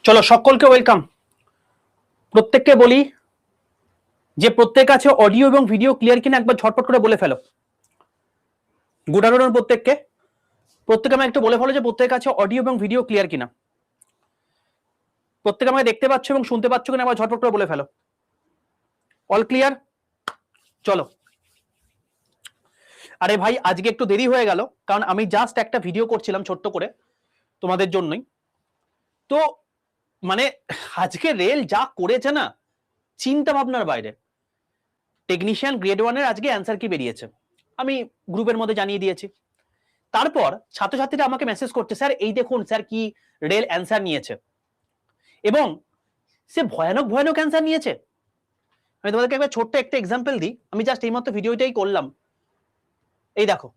চলো সকলকে ওয়েলকাম। প্রত্যেককে বলি যে প্রত্যেক আছে অডিও এবং ভিডিও ক্লিয়ার কিনা একবার ঝটপট করে বলে ফেলো। গুড আফটারনুন প্রত্যেককে। প্রত্যেকে আমাকে একটু বলে ফেলো যে প্রত্যেক আছে অডিও এবং ভিডিও ক্লিয়ার কিনা। প্রত্যেকে আমাকে দেখতে পাচ্ছ এবং শুনতে পাচ্ছ কিনা একবার ঝটপট করে বলে ফেলো। All clear? চলো। আরে ভাই আজকে একটু দেরি হয়ে গেল, কারণ আমি জাস্ট একটা ভিডিও করছিলাম ছোট্ট করে তোমাদের জন্যই। তো মানে আজকে রেল যা করেছে না, চিন্তা ভাবনার বাইরে। টেকনিশিয়ান গ্রেড 1 এর আজকে অ্যান্সার কি বেরিয়েছে আমি গ্রুপের মধ্যে জানিয়ে দিয়েছি। তারপর ছাত্রছাত্রীরা আমাকে মেসেজ করছে, স্যার এই দেখুন স্যার কি রেল অ্যান্সার নিয়েছে, এবং সে ভয়ানক ভয়ানক অ্যান্সার নিয়েছে। আমি তোমাদেরকে একবার ছোট্ট একটা এক্সাম্পল দিই, আমি জাস্ট এইমাত্র ভিডিওটাই করলাম। এই দেখো,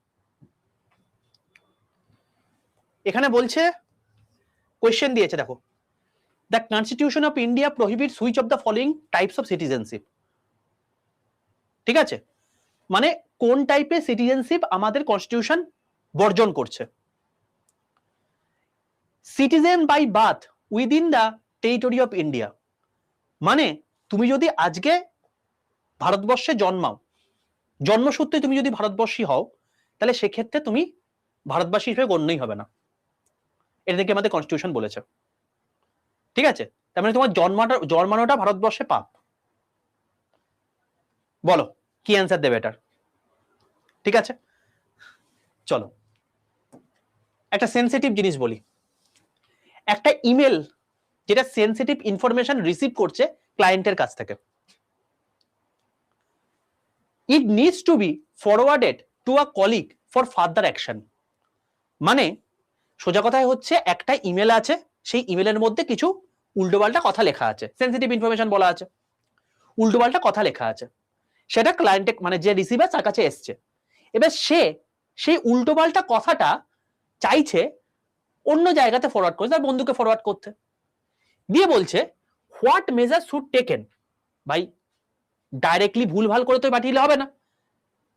এখানে বলছে কোয়েশ্চেন দিয়েছে, দেখো, the constitution of India prohibits which of the following types of citizenship. ঠিক আছে, মানে কোন টাইপের সিটিজেনশিপ আমাদের কনস্টিটিউশন বর্জন করছে। Citizen by birth within the territory of India, মানে তুমি যদি আজকে ভারতবর্ষে জন্মাও, জন্মসূত্রে তুমি যদি ভারতবর্ষী হও, তাহলে সেক্ষেত্রে তুমি ভারতবাসী হিসেবে গণ্যই হবে না। এটা থেকে আমাদের কনস্টিটিউশন বলেছে। ঠিক আছে, তার মানে তোমার জন্মানোটা ভারতবর্ষে পাপ। বলো কি অ্যান্সার দেবে এটার? ঠিক আছে, চলো একটা সেন্সিটিভ জিনিস বলি। একটা ইমেল যেটা সেন্সিটিভ ইনফরমেশন রিসিভ করছে ক্লায়েন্টের কাছ থেকে, it needs to be forwarded to a colleague for further action। মানে সোজা কথায় হচ্ছে একটা ইমেল আছে, সেই ইমেলের মধ্যে কিছু উল্টোপাল্টা কথা লেখা আছে, সেন্সিটিভ ইনফরমেশন বলা আছে, উল্টোপাল্টা কথা লেখা আছে, সেটা ক্লায়েন্টে মানে যে রিসিভার তার কাছে এসছে। এবার সে সেই উল্টোপাল্টা কথাটা চাইছে অন্য জায়গাতে ফরওয়ার্ড করতে, তার বন্ধুকে ফরওয়ার্ড করতে, দিয়ে বলছে হোয়াট মেজার শুড টেকেন। ভাই ডাইরেক্টলি ভুলভাল করে তো পাঠিয়ে হবে না,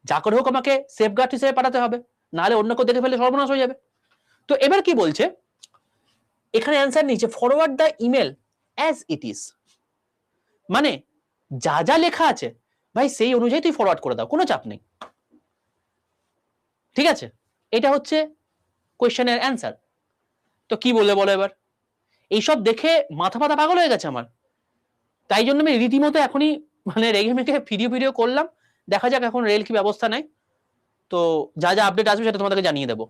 যা করে হোক আমাকে সেফগার্ড হিসেবে পাঠাতে হবে, নাহলে অন্য কেউ দেখে ফেলে সর্বনাশ হয়ে যাবে। তো এবার কি বলছে, এখানে অ্যান্সার নিচে forward the email as it is, মানে যা যা লেখা আছে ভাই সেই অনুযায়ী তুই ফরওয়ার্ড করে দাও, কোনো চাপ নেই। ঠিক আছে, এটা হচ্ছে কোয়েশ্চেনের অ্যান্সার। তো কি বললে বলো এবার? এইসব দেখে মাথা পাতা পাগল হয়ে গেছে আমার, তাই জন্য আমি রীতিমতো এখনই মানে রেগে মেগে ভিডিও করলাম। দেখা যাক এখন রেল কি ব্যবস্থা নেয়। তো যা যা আপডেট আসবে সেটা তোমাদেরকে জানিয়ে দেবো।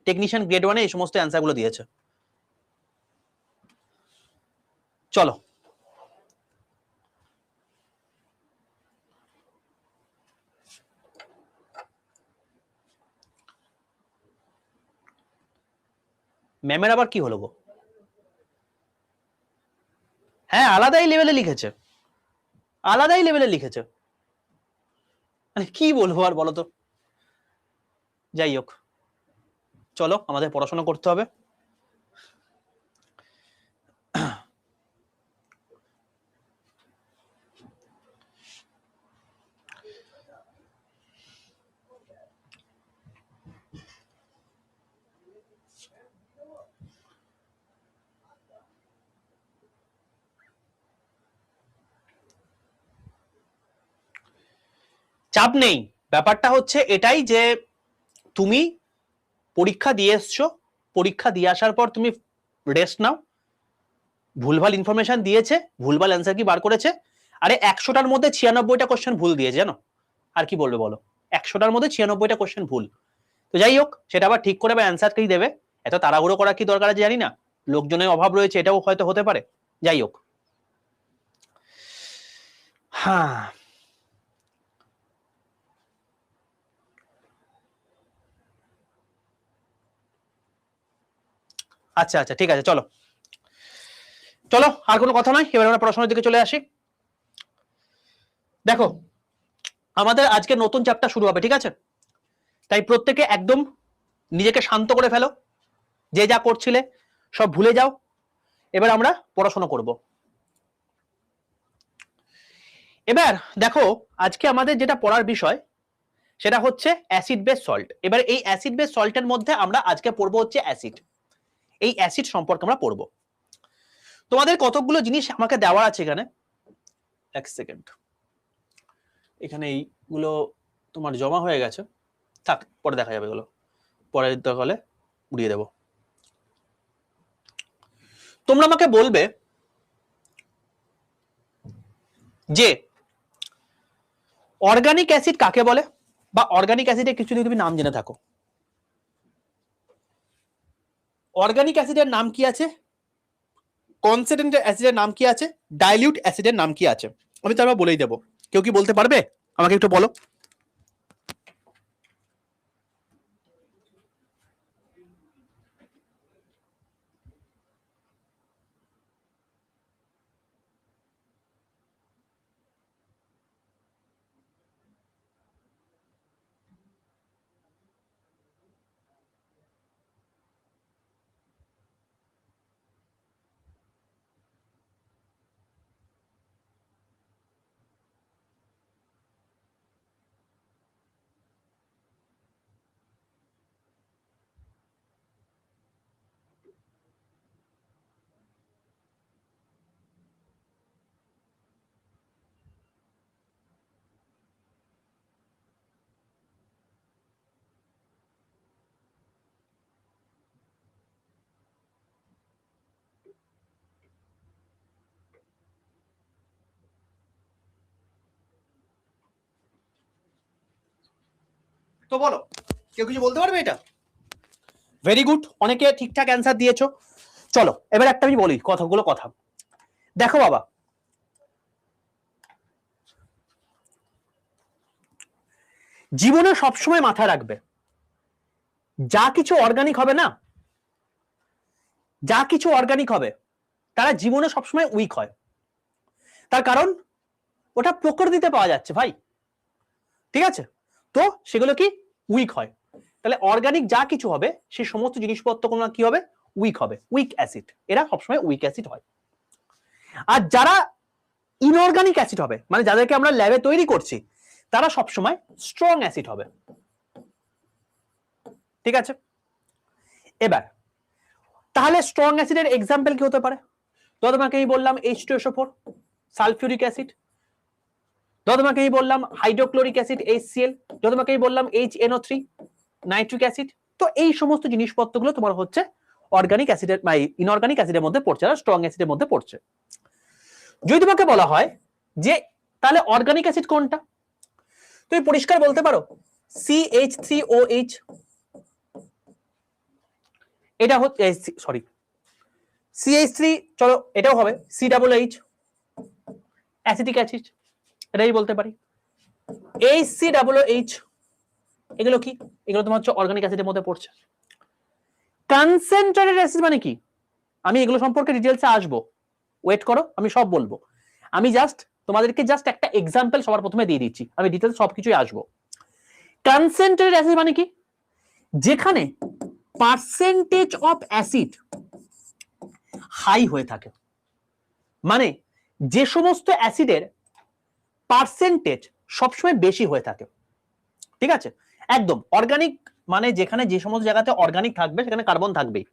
টেকনিশিয়ান গ্রেড 1 এই সমস্ত অ্যান্সার গুলো দিয়েছে। চলো ম্যামের আবার কি হলো গো? হ্যাঁ আলাদাই লেভেলে লিখেছে, আলাদাই লেভেলে লিখেছে, মানে কি বলবো আর বলো তো। যাই হোক, চলো আমাদের পড়াশোনা করতে হবে। চাপ নেই, ব্যাপারটা হচ্ছে এটাই যে তুমি পরীক্ষা দিয়ে এসছো, পরীক্ষা দিয়ে আসার পর তুমি রেস্ট নাও। ভুলভাল ইনফরমেশন দিয়েছে, ভুলভাল অ্যান্সার কি বার করেছে। আরে 100টার মধ্যে 96টা কোশ্চেন ভুল দিয়েছে জানো, আর কি বলবে বলো? 100টার মধ্যে 96টা কোশ্চেন ভুল। তো যাই হোক, সেটা আবার ঠিক করে আবার অ্যান্সার কি দেবে, এত তাড়াহুড়ো করা কি দরকার আছে জানি না, লোকজনের অভাব রয়েছে এটাও হয়তো হতে পারে। যাই হোক, হ্যাঁ আচ্ছা আচ্ছা ঠিক আছে, চলো চলো আর কোনো কথা নয়, এবার আমরা পড়াশোনার দিকে চলে আসি। দেখো আমাদের আজকে নতুন চ্যাপ্টার শুরু হবে, ঠিক আছে? তাই প্রত্যেকে একদম নিজেকে শান্ত করে ফেলো, যে যা করছিলে সব ভুলে যাও, এবার আমরা পড়াশোনা করব। এবার দেখো আজকে আমাদের যেটা পড়ার বিষয় সেটা হচ্ছে অ্যাসিড বেস সল্ট। এবার এই অ্যাসিড বেস সল্টের মধ্যে আমরা আজকে পড়বো হচ্ছে অ্যাসিড, এই অ্যাসিড সম্পর্কে আমরা পড়বো। তোমাদের কতগুলো জিনিস আমাকে দেওয়া আছে এখানে, এক সেকেন্ড, এখানে এইগুলো তোমার জমা হয়ে গেছে, থাক পরে দেখা যাবে, এগুলো পরে দরকার হলে উড়িয়ে দেব। তোমরা আমাকে বলবে যে অর্গানিক অ্যাসিড কাকে বলে, বা অর্গানিক অ্যাসিডের কিছু যদি তুমি নাম জেনে থাকো। অর্গানিক অ্যাসিডের নাম কি আছে, কনসেন্ট্রেটেড অ্যাসিডের নাম কি আছে, ডাইলিউট অ্যাসিডের নাম কি আছে, আমি তারপর বলেই দেবো। কেউ কি বলতে পারবে আমাকে একটু বলো? তো বলো, কেউ কিছু বলতে পারবে এটা? ভেরি গুড, অনেকে ঠিকঠাক অ্যান্সার দিয়েছো। চলো এবার একটা আমি বলি কথাগুলো কথা। দেখো বাবা, জীবনে সবসময় মাথায় রাখবে, যা কিছু অর্গানিক হবে না, যা কিছু অর্গানিক হবে তারা জীবনে সবসময় উইক হয়। তার কারণ ওটা প্রকৃতিতে পাওয়া যাচ্ছে ভাই, ঠিক আছে? তো সেগুলো কি উইক হয়। তাহলে অর্গানিক যা কিছু হবে সেই সমস্ত জিনিসপত্র কোনো কি হবে, উইক হবে, উইক অ্যাসিড, এরা সবসময় উইক অ্যাসিড হয়। আর যারা ইনঅর্গানিক অ্যাসিড হবে, মানে যাদেরকে আমরা ল্যাবে তৈরি করছি, তারা সবসময় স্ট্রং অ্যাসিড হবে, ঠিক আছে? এবার তাহলে স্ট্রং অ্যাসিডের এক্সাম্পল কি হতে পারে? তো তোমাকে আমি বললাম H2SO4, সালফিউরিক অ্যাসিড, যত তোমাকে আমি বললাম হাইড্রোক্লোরিক অ্যাসিড HCl, যত তোমাকে আমি বললাম HNO3, নাইট্রিক অ্যাসিড। তো এই সমস্ত জিনিসপত্রগুলো তোমার হচ্ছে অর্গানিক অ্যাসিডের বা ইনঅর্গানিক অ্যাসিডের মধ্যে পড়ছে, আর স্ট্রং অ্যাসিডের মধ্যে পড়ছে। যদি তোমাকে বলা হয় যে তাহলে অর্গানিক অ্যাসিড কোনটা, তুমি পরিষ্কার বলতে পারো CH3OH, এটা হচ্ছে সরি CH3, চলো এটাও হবে COOH, অ্যাসিটিক অ্যাসিড, এটাই বলতে পারি। HCOOH, এগুলো কি? এগুলো তোমার হচ্ছে অর্গানিক অ্যাসিডের মধ্যে পড়ছে। কনসেন্ট্রেটেড অ্যাসিড মানে কি? আমি এগুলো সম্পর্কে ডিটেইলসে আসবো, ওয়েট করো, আমি সব বলবো। আমি জাস্ট তোমাদেরকে জাস্ট একটা এক্সাম্পল সবার প্রথমে দিয়ে দিচ্ছি, আমি ডিটেইলস সবকিছুই আসবো। কনসেন্ট্রেটেড অ্যাসিড মানে কি? যেখানে পার্সেন্টেজ অফ অ্যাসিড হাই হয়ে থাকে, মানে যে সমস্ত অ্যাসিডের পার্সেন্টেজ সবসময় বেশি হয়ে থাকে, ঠিক আছে? একদম অর্গানিক মানে যেখানে যে সমস্ত জায়গাতে অর্গানিক থাকবে সেখানে কার্বন থাকবেই,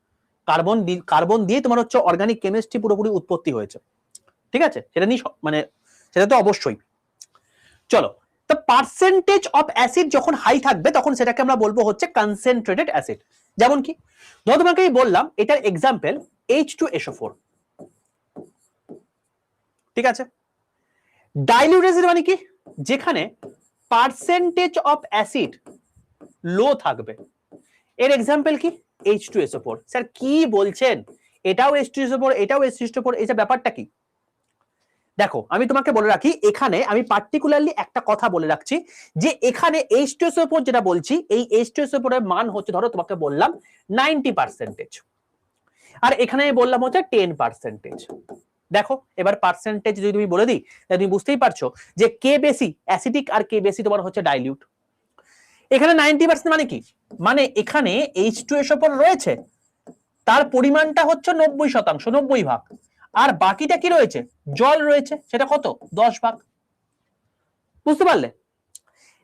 কার্বন দিয়ে তোমার হচ্ছে অর্গানিক কেমিস্ট্রি পুরোপুরি উৎপত্তি হয়েছে, ঠিক আছে? সেটা নিয়ে মানে সেটা তো অবশ্যই। চলো, তো পার্সেন্টেজ অফ অ্যাসিড যখন হাই থাকবে তখন সেটাকে আমরা বলবো হচ্ছে কনসেন্ট্রেটেড অ্যাসিড। যেমন কি, ধরো তোমাকে বললাম এটার এক্সাম্পল H2SO4, ঠিক আছে? ডাইলিউট অ্যাসিড মানে কি? যেখানে পার্সেন্টেজ অফ অ্যাসিড লো থাকবে, এর এক্সাম্পল কি? H2SO4। স্যার কি বলছেন, এটাও H2SO4 এটাও H2SO4, এই যে ব্যাপারটা কি? দেখো আমি তোমাকে বলে রাখি, এখানে আমি পার্টিকুলারলি একটা কথা বলে রাখছি যে এখানে H2SO4 যেটা বলছি, এই H2SO4 এর মান হচ্ছে, ধরো তোমাকে বললাম 90%, আর এখানে বললাম হচ্ছে 10%। দেখো এবার পার্সেন্টেজ যদি তুমি বলে দিই তাহলে তুমি বুঝতেই পারছো যে কে বেশি অ্যাসিডিক আর কে বেশি তোমার হচ্ছে ডাইলিউট। এখানে 90% মানে কি? মানে এখানে H2SO4 রয়েছে, তার পরিমাণটা হচ্ছে 90%, 90 ভাগ, আর বাকিটা কি রয়েছে? জল রয়েছে, সেটা কত? 10 ভাগ। বুঝতে পারলে?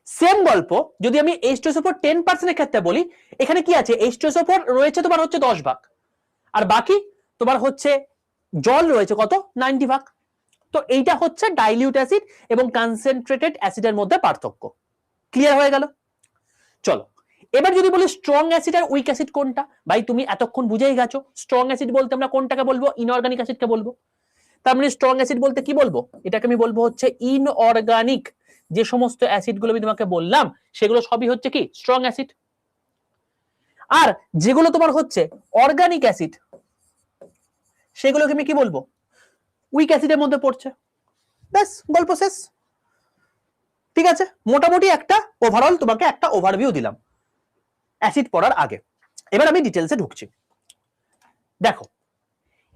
সেম গল্প যদি আমি H2SO4 10% এর ক্ষেত্রে বলি, এখানে কি আছে? H2SO4 রয়েছে তোমার হচ্ছে 10 ভাগ, আর বাকি তোমার হচ্ছে জল রয়েছে কত 90 ভাগ। তো এইটা হচ্ছে ডাইলিউট অ্যাসিড এবং কনসেন্ট্রেটেড অ্যাসিডের মধ্যে পার্থক্য। ক্লিয়ার হয়ে গেল? চলো এবার যদি বলি স্ট্রং অ্যাসিড আর উইক অ্যাসিড কোনটা, ভাই তুমি এতক্ষণ বুঝেই গেছো স্ট্রং অ্যাসিড বলতে আমরা কোনটাকে বলবো, ইনঅর্গানিক অ্যাসিডকে বলবো। তার মানে স্ট্রং অ্যাসিড বলতে কি বলবো, এটাকে আমি বলবো হচ্ছে ইনঅর্গানিক। যে সমস্ত অ্যাসিড গুলো আমি তোমাকে বললাম সেগুলো সবই হচ্ছে কি স্ট্রং অ্যাসিড। আর যেগুলো তোমার হচ্ছে অর্গানিক অ্যাসিড সেগুলোকে আমি কি বলবো, উইক অ্যাসিডের মধ্যে পড়ছে। ব্যাস গল্প শেষ। ঠিক আছে, মোটামুটি একটা ওভারঅল তোমাকে একটা ওভারভিউ দিলাম অ্যাসিড পড়ার আগে। এবার আমি ডিটেলসে ঢুকছি। দেখো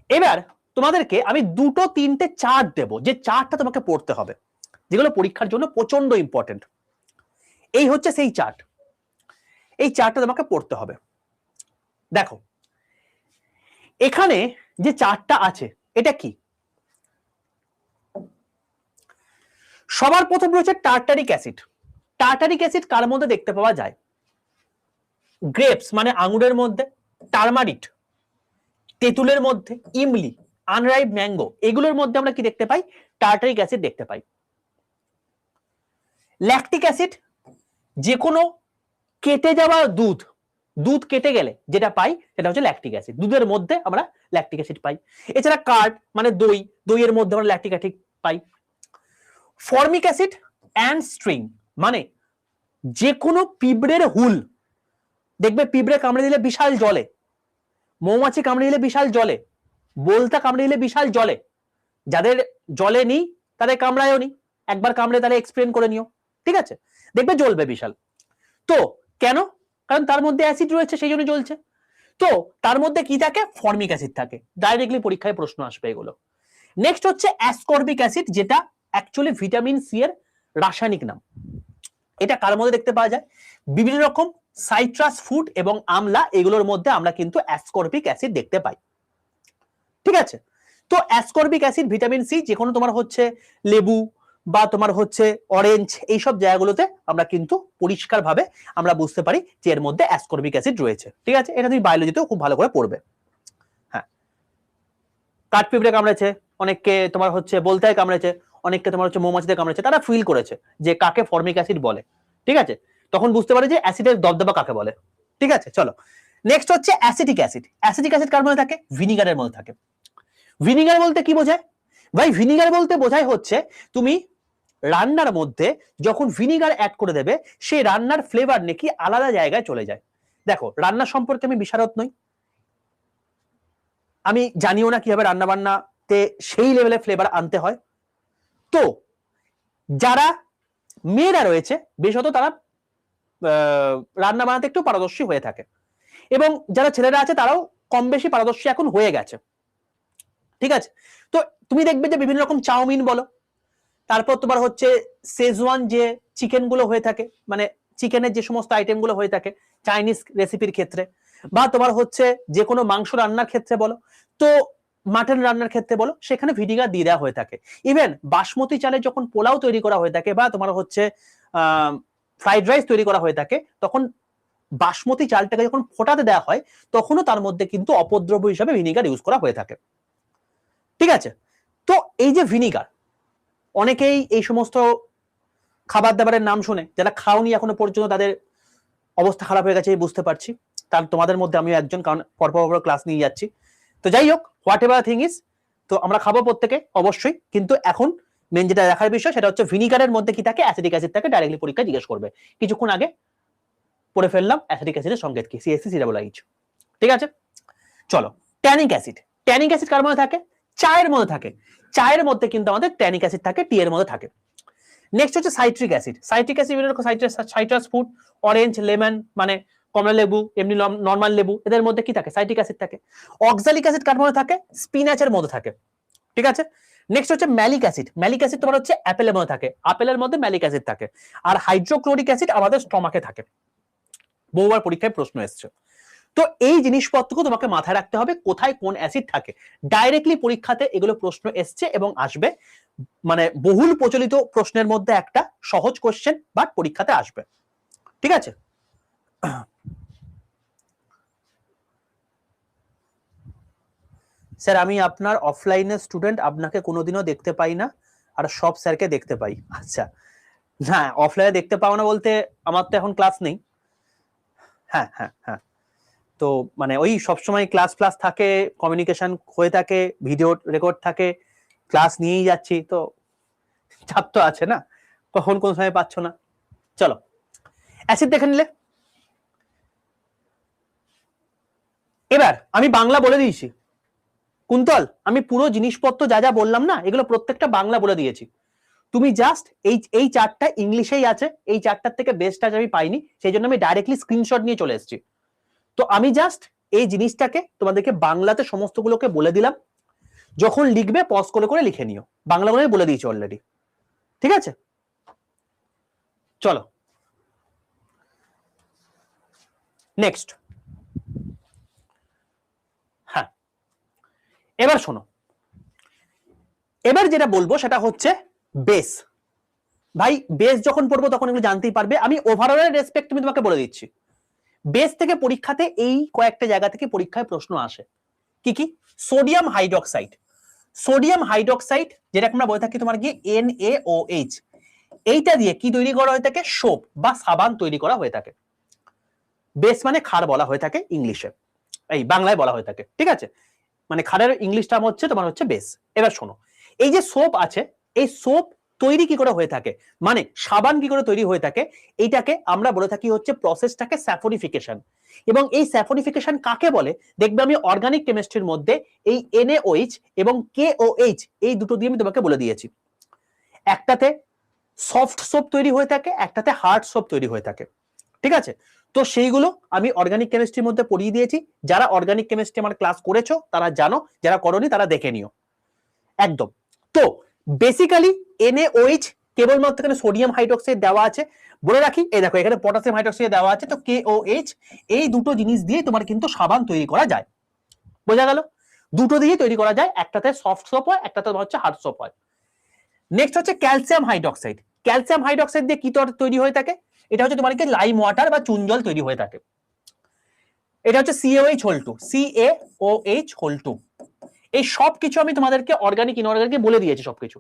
এবার তোমাদেরকে আমি দুটো তিনটে চার্ট দেব, যে চার্টটা তোমাকে পড়তে হবে, যেগুলো পরীক্ষার জন্য প্রচন্ড ইম্পর্টেন্ট। এই হচ্ছে সেই চার্ট, এই চার্টটা তোমাকে পড়তে হবে। দেখো এখানে যে চার্টটা আছে এটা কি, সবার প্রথম রয়েছে টার্টারিক অ্যাসিড। টার্টারিক অ্যাসিড কার মধ্যে দেখতে পাওয়া যায়, গ্রেপস মানে আঙুরের মধ্যে, টারমারিট তেঁতুলের মধ্যে, ইমলি আনরাইপ ম্যাঙ্গো এগুলোর মধ্যে আমরা কি দেখতে পাই, টার্টারিক অ্যাসিড দেখতে পাই। ল্যাকটিক অ্যাসিড যে কোনো কেটে যাওয়া দুধ, দুধ কেটে গেলে যেটা পাই সেটা হচ্ছে ল্যাকটিক অ্যাসিড, দুধের মধ্যে আমরা ল্যাকটিক অ্যাসিড পাই। এছাড়া কার্ড মানে দই, দইয়ের মধ্যে আমরা lactic acid pi. Formic acid and string মানে যে কোনো পিঁপড়ের হুল, দেখবে পিঁপড়ে কামড়ে দিলে বিশাল জলে, মৌমাছি কামড়ে দিলে বিশাল জলে, বোলতা কামড়ে দিলে বিশাল জলে, যাদের জলে নেই তাদের কামড়ায়ও নি, একবার কামড়ে তাহলে এক্সপ্লেন করে নিও, ঠিক আছে, দেখবে জ্বলবে বিশাল। তো কেন, কারণ তার মধ্যে অ্যাসিড রয়েছে সেই জন্য জ্বলছে। তো তার মধ্যে কি থাকে, ফর্মিক অ্যাসিড থাকে, ডাইরেক্টলি পরীক্ষায় প্রশ্ন আসবে এগুলো। নেক্সট হচ্ছে অ্যাসকর্বিক অ্যাসিড, যেটা অ্যাকচুয়ালি ভিটামিন সি এর রাসায়নিক নাম। এটা কার মধ্যে দেখতে পাওয়া যায়, বিভিন্ন রকম সাইট্রাস ফ্রুট এবং আমলা এগুলোর মধ্যে আমরা কিন্তু অ্যাসকর্বিক অ্যাসিড দেখতে পাই। ঠিক আছে, তো অ্যাসকর্বিক অ্যাসিড ভিটামিন সি যে কোনো তোমার হচ্ছে লেবু বা তোমার হচ্ছে অরেঞ্জ এইসব জায়গাগুলোতে আমরা কিন্তু পরিষ্কারভাবে আমরা বুঝতে পারি যে এর মধ্যে অ্যাসকর্বিক অ্যাসিড রয়েছে। ঠিক আছে, এটা তুমি বায়োলজিতেও খুব ভালো করে পড়বে। হ্যাঁ, কাঠপিঁপড়ে কামড়েছে, অনেককে তোমার হচ্ছে বলতায় কামড়েছে, অনেককে তোমার হচ্ছে মৌমাছিতে কামড়েছে, তারা ফিল করেছে যে কাকে ফর্মিক অ্যাসিড বলে। ঠিক আছে, তখন বুঝতে পারে যে অ্যাসিডের দবদবা কাকে বলে। ঠিক আছে, চলো নেক্সট হচ্ছে অ্যাসিটিক অ্যাসিড। অ্যাসিটিক অ্যাসিড কার মধ্যে থাকে, ভিনিগারের মধ্যে থাকে। ভিনিগার বলতে কি বোঝায়, ভাই ভিনিগার বলতে বোঝায় হচ্ছে তুমি রান্নার মধ্যে যখন ভিনিগার অ্যাড করে দেবে সেই রান্নার ফ্লেভার নাকি আলাদা জায়গায় চলে যায়। দেখো রান্না সম্পর্কে আমি বিশারদ নই, আমি জানিও না কিভাবে রান্না বান্নাতে সেই লেভেলে ফ্লেভার আনতে হয়। তো যারা মেয়েরা রয়েছে বিশেষত তারা রান্না বানাতে একটু পারদর্শী হয়ে থাকে, এবং যারা ছেলেরা আছে তারাও কম বেশি পারদর্শী এখন হয়ে গেছে। ঠিক আছে, তো তুমি দেখবে যে বিভিন্ন রকম চাউমিন বলো, তারপর তোমার হচ্ছে শেজওয়ান যে চিকেন গুলো হয়ে থাকে, মানে চিকেনের যে সমস্ত আইটেম গুলো হয়ে থাকে চাইনিজ রেসিপির ক্ষেত্রে, বা তোমার হচ্ছে যে কোনো মাংস রান্নার ক্ষেত্রে বলো, তো মাটন রান্নার ক্ষেত্রে বলো, সেখানে ভিনিগার দিয়ে দেওয়া হয়ে থাকে। ইভেন বাসমতি চালে যখন পোলাও তৈরি করা হয়ে থাকে বা তোমার হচ্ছে ফ্রাইড রাইস তৈরি করা হয়ে থাকে, তখন বাসমতি চালটাকে যখন ফোটাতে দেওয়া হয় তখনও তার মধ্যে কিন্তু অপদ্রব্য হিসাবে ভিনিগার ইউজ করা হয়ে থাকে। ঠিক আছে, তো এই যে ভিনিগার, অনেকেই এই সমস্ত খাবার দাবারের নাম শুনে যারা খাওনি এখনো পর্যন্ত তাদের অবস্থা খারাপ হয়ে গেছে বুঝতে পারছি, তার তোমাদের মধ্যে আমি একজন, কারণ পরপর ক্লাস নিয়ে যাচ্ছি। তো যাই হোক, হোয়াট এভার থিং ইজ, তো আমরা খাবো প্রত্যেকে অবশ্যই, কিন্তু এখন মেন যেটা দেখার বিষয় সেটা হচ্ছে ভিনিগারের মধ্যে কি থাকে, অ্যাসিডিক অ্যাসিড থাকে, ডাইরেক্টলি পরীক্ষা জিজ্ঞেস করবে। কিছুক্ষণ আগে পড়ে ফেললাম অ্যাসিডিক অ্যাসিডের সংকেত কি, CH3COOH। ঠিক আছে, চলো ট্যানিক অ্যাসিড। ট্যানিক অ্যাসিড কার মধ্যে থাকে, চায়ের মধ্যে থাকে, চায়ের মধ্যে কিন্তু আমাদের ট্যানিক অ্যাসিড থাকে, টি এর মধ্যে থাকে। নেক্সট হচ্ছে citric acid. Citric acid citrus fruit, orange, lemon মানে কমলা লেবু, এমনি নরমাল লেবু, এদের মধ্যে কি থাকে, সাইট্রিক অ্যাসিড থাকে। অক্সালিক অ্যাসিড কার মধ্যে থাকে, স্পিনাচের মধ্যে থাকে। ঠিক আছে, নেক্সট হচ্ছে ম্যালিক অ্যাসিড। ম্যালিক অ্যাসিড তোমার হচ্ছে অ্যাপেলের মধ্যে থাকে, আপেলের মধ্যে ম্যালিক অ্যাসিড থাকে। আর হাইড্রোক্লোরিক অ্যাসিড আমাদের স্টমাকে থাকে, বহুবার পরীক্ষায় প্রশ্ন এসছে। তো এই জিনিসপত্রকে তোমাকে মাথায় রাখতে হবে কোথায় কোন অ্যাসিড থাকে, ডাইরেক্টলি পরীক্ষাতে এগুলো প্রশ্ন এসছে এবং আসবে, মানে বহুল প্রচলিত প্রশ্নের মধ্যে একটা সহজ কোশ্চেন বাট পরীক্ষাতে আসবে। ঠিক আছে, স্যার আমি আপনার অফলাইনের স্টুডেন্ট, আপনাকে কোনোদিনও দেখতে পাই না, আর সব স্যারকে দেখতে পাই। আচ্ছা, না অফলাইনে দেখতে পাও না বলতে আমার তো এখন ক্লাস নেই। হ্যাঁ হ্যাঁ হ্যাঁ, তো মানে ওই সবসময় ক্লাস ক্লাস থাকে, কমিউনিকেশন হয়ে থাকে, ভিডিও রেকর্ড থাকে, ক্লাস নিয়েই যাচ্ছি, তো চাপ তো আছে না, কখন কোন সময় পাচ্ছ না। চলো অ্যাসিড দেখে নিলে। এবার আমি বাংলা বলে দিয়েছি কুন্তল, আমি পুরো জিনিসপত্র যা যা বললাম না এগুলো প্রত্যেকটা বাংলা বলে দিয়েছি। তুমি জাস্ট এই চারটা ইংলিশেই আছে, এই চারটার থেকে বেস্ট আজ আমি পাইনি, সেই জন্য আমি ডাইরেক্টলি স্ক্রিনশট নিয়ে চলে এসেছি। তো আমি জাস্ট এই জিনিসটাকে তোমাদেরকে বাংলাতে সমস্তগুলোকে বলে দিলাম, যখন লিখবে পজ করে করে লিখে নিও, বাংলা বলে বলে দিয়েছি অলরেডি, ঠিক আছে? চলো নেক্সট। হ্যাঁ, এবার শোনো, এবার যেটা বলবো সেটা হচ্ছে বেস। ভাই বেস যখন পড়বো তখন এগুলো জানতেই পারবে, আমি ওভারঅল রেসপেক্ট আমি তোমাকে বলে দিচ্ছি। বেস থেকে পরীক্ষাতে এই কয়েকটা জায়গা থেকে পরীক্ষায় প্রশ্ন আসে। কি কি? সোডিয়াম হাইড্রক্সাইড, সোডিয়াম হাইড্রক্সাইড যেটা আমরা বলে থাকি তোমার কি NaOH, এইটা দিয়ে কি তৈরি করা হয়ে থাকে? সোপ বা সাবান তৈরি করা হয়ে থাকে। বেস মানে ক্ষার বলা হয়ে থাকে ইংলিশে, এই বাংলায় বলা হয়ে থাকে, ঠিক আছে? মানে ক্ষারের ইংলিশ টার্ম হচ্ছে তোমার হচ্ছে বেস। এবার শোনো, এই যে সোপ আছে, এই সোপ তৈরি কি করে হয়ে থাকে, মানে সাবান কি করে তৈরি হয়ে থাকে, এইটাকে আমরা বলে থাকি হচ্ছে প্রসেসটাকে স্যাফোনিফিকেশন। এবং এই স্যাফোনিফিকেশন কাকে বলে দেখবে আমি অর্গানিক কেমিস্ট্রির মধ্যে এই NaOH এবং KOH এই দুটো দিয়ে আমি তোমাকে বলে দিয়েছি। একটাতে সফট সোপ তৈরি হয়ে থাকে, একটাতে হার্ড সোপ তৈরি হয়ে থাকে, ঠিক আছে? তো সেইগুলো আমি অর্গানিক কেমিস্ট্রির মধ্যে পড়িয়ে দিয়েছি। যারা অর্গানিক কেমিস্ট্রি আমার ক্লাস করেছো তারা জানো, যারা করোনি তারা দেখে নিও একদম। তো বেসিক্যালি NaOH কেবলমাত্র এখানে সোডিয়াম হাইড্রোক্সাইড দেওয়া আছে, বলে রাখি এই দেখো এখানে পটাশিয়াম হাইড্রোক্সাইড দেওয়া আছে, তো KOH এই দুটো জিনিস দিয়ে তোমার কিন্তু সাবান তৈরি করা যায়। বোঝা গেল? দুটো দিয়ে তৈরি করা যায়, একটাতে সফট সোপ হয়, একটাতে হচ্ছে হার্ড সোপ হয়। নেক্সট হচ্ছে ক্যালসিয়াম হাইড্রোক্সাইড। ক্যালসিয়াম হাইড্রোক্সাইড দিয়ে কি তৈরি হয়ে থাকে? এটা হচ্ছে তোমার কি লাইম ওয়াটার বা চুন জল তৈরি হয়ে থাকে। এটা হচ্ছে CaOH, এই সব কিছু আমি তোমাদেরকে অর্গানিক ইনঅর্গানিক বলে দিয়েছি সবকিছু।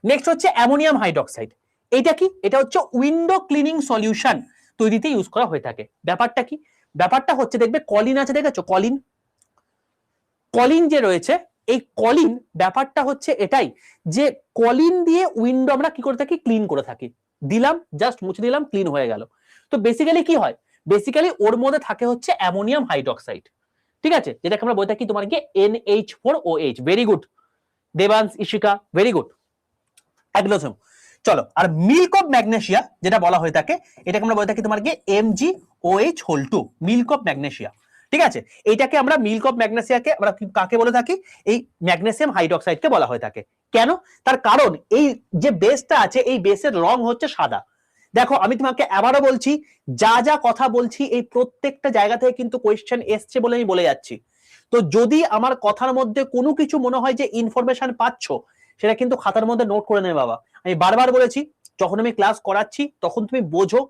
নেক্সট হচ্ছে অ্যামোনিয়াম হাইড্রোক্সাইড। এটা কি? এটা হচ্ছে উইন্ডো ক্লিনিং সলিউশন তৈরিতে ইউজ করা হয়ে থাকে। ব্যাপারটা কি? ব্যাপারটা হচ্ছে দেখবে কলিন আছে, দেখেছো কলিন? কলিন যে রয়েছে, এই কলিন ব্যাপারটা হচ্ছে এটাই যে কলিন দিয়ে উইন্ডো আমরা কি করে থাকি? ক্লিন করে থাকি। দিলাম জাস্ট মুছে দিলাম, ক্লিন হয়ে গেল। তো বেসিক্যালি কি হয়? বেসিক্যালি ওর মধ্যে থাকে হচ্ছে অ্যামোনিয়াম হাইড্রোক্সাইড, ঠিক আছে? যেটাকে আমরা বলে থাকি তোমার কি NH4OH। Very good Debansh, Ishika, very good, একদম। চলো, আর মিল্ক অফ ম্যাগনেসিয়া যেটা বলা হয়ে থাকে, এটাকে আমরা বলে থাকি তোমার কি MgOH2, মিল্ক অফ ম্যাগনেসিয়া, ঠিক আছে? এইটাকে আমরা মিল্ক অফ ম্যাগনেসিয়াকে আমরা কাকে বলে থাকি? এই ম্যাগনেসিয়াম হাইড্রোক্সাইডকে বলা হয়ে থাকে। কেন? তার কারণ এই যে বেসটা আছে, এই বেসের রং হচ্ছে সাদা। দেখো আমি তোমাকে আবারও বলছি, যা যা কথা বলছি এই প্রত্যেকটা জায়গা থেকে কিন্তু কোয়েশ্চেন এসছে বলে আমি বলে যাচ্ছি। তো যদি আমার কথার মধ্যে কোনো কিছু মনে হয় যে ইনফরমেশন পাচ্ছ, সেটা কিন্তু খাতার মধ্যে নোট করে নেবে বাবা। আমি বারবার বলেছি, যখন আমি ক্লাস করাচ্ছি তখন তুমি বোঝো,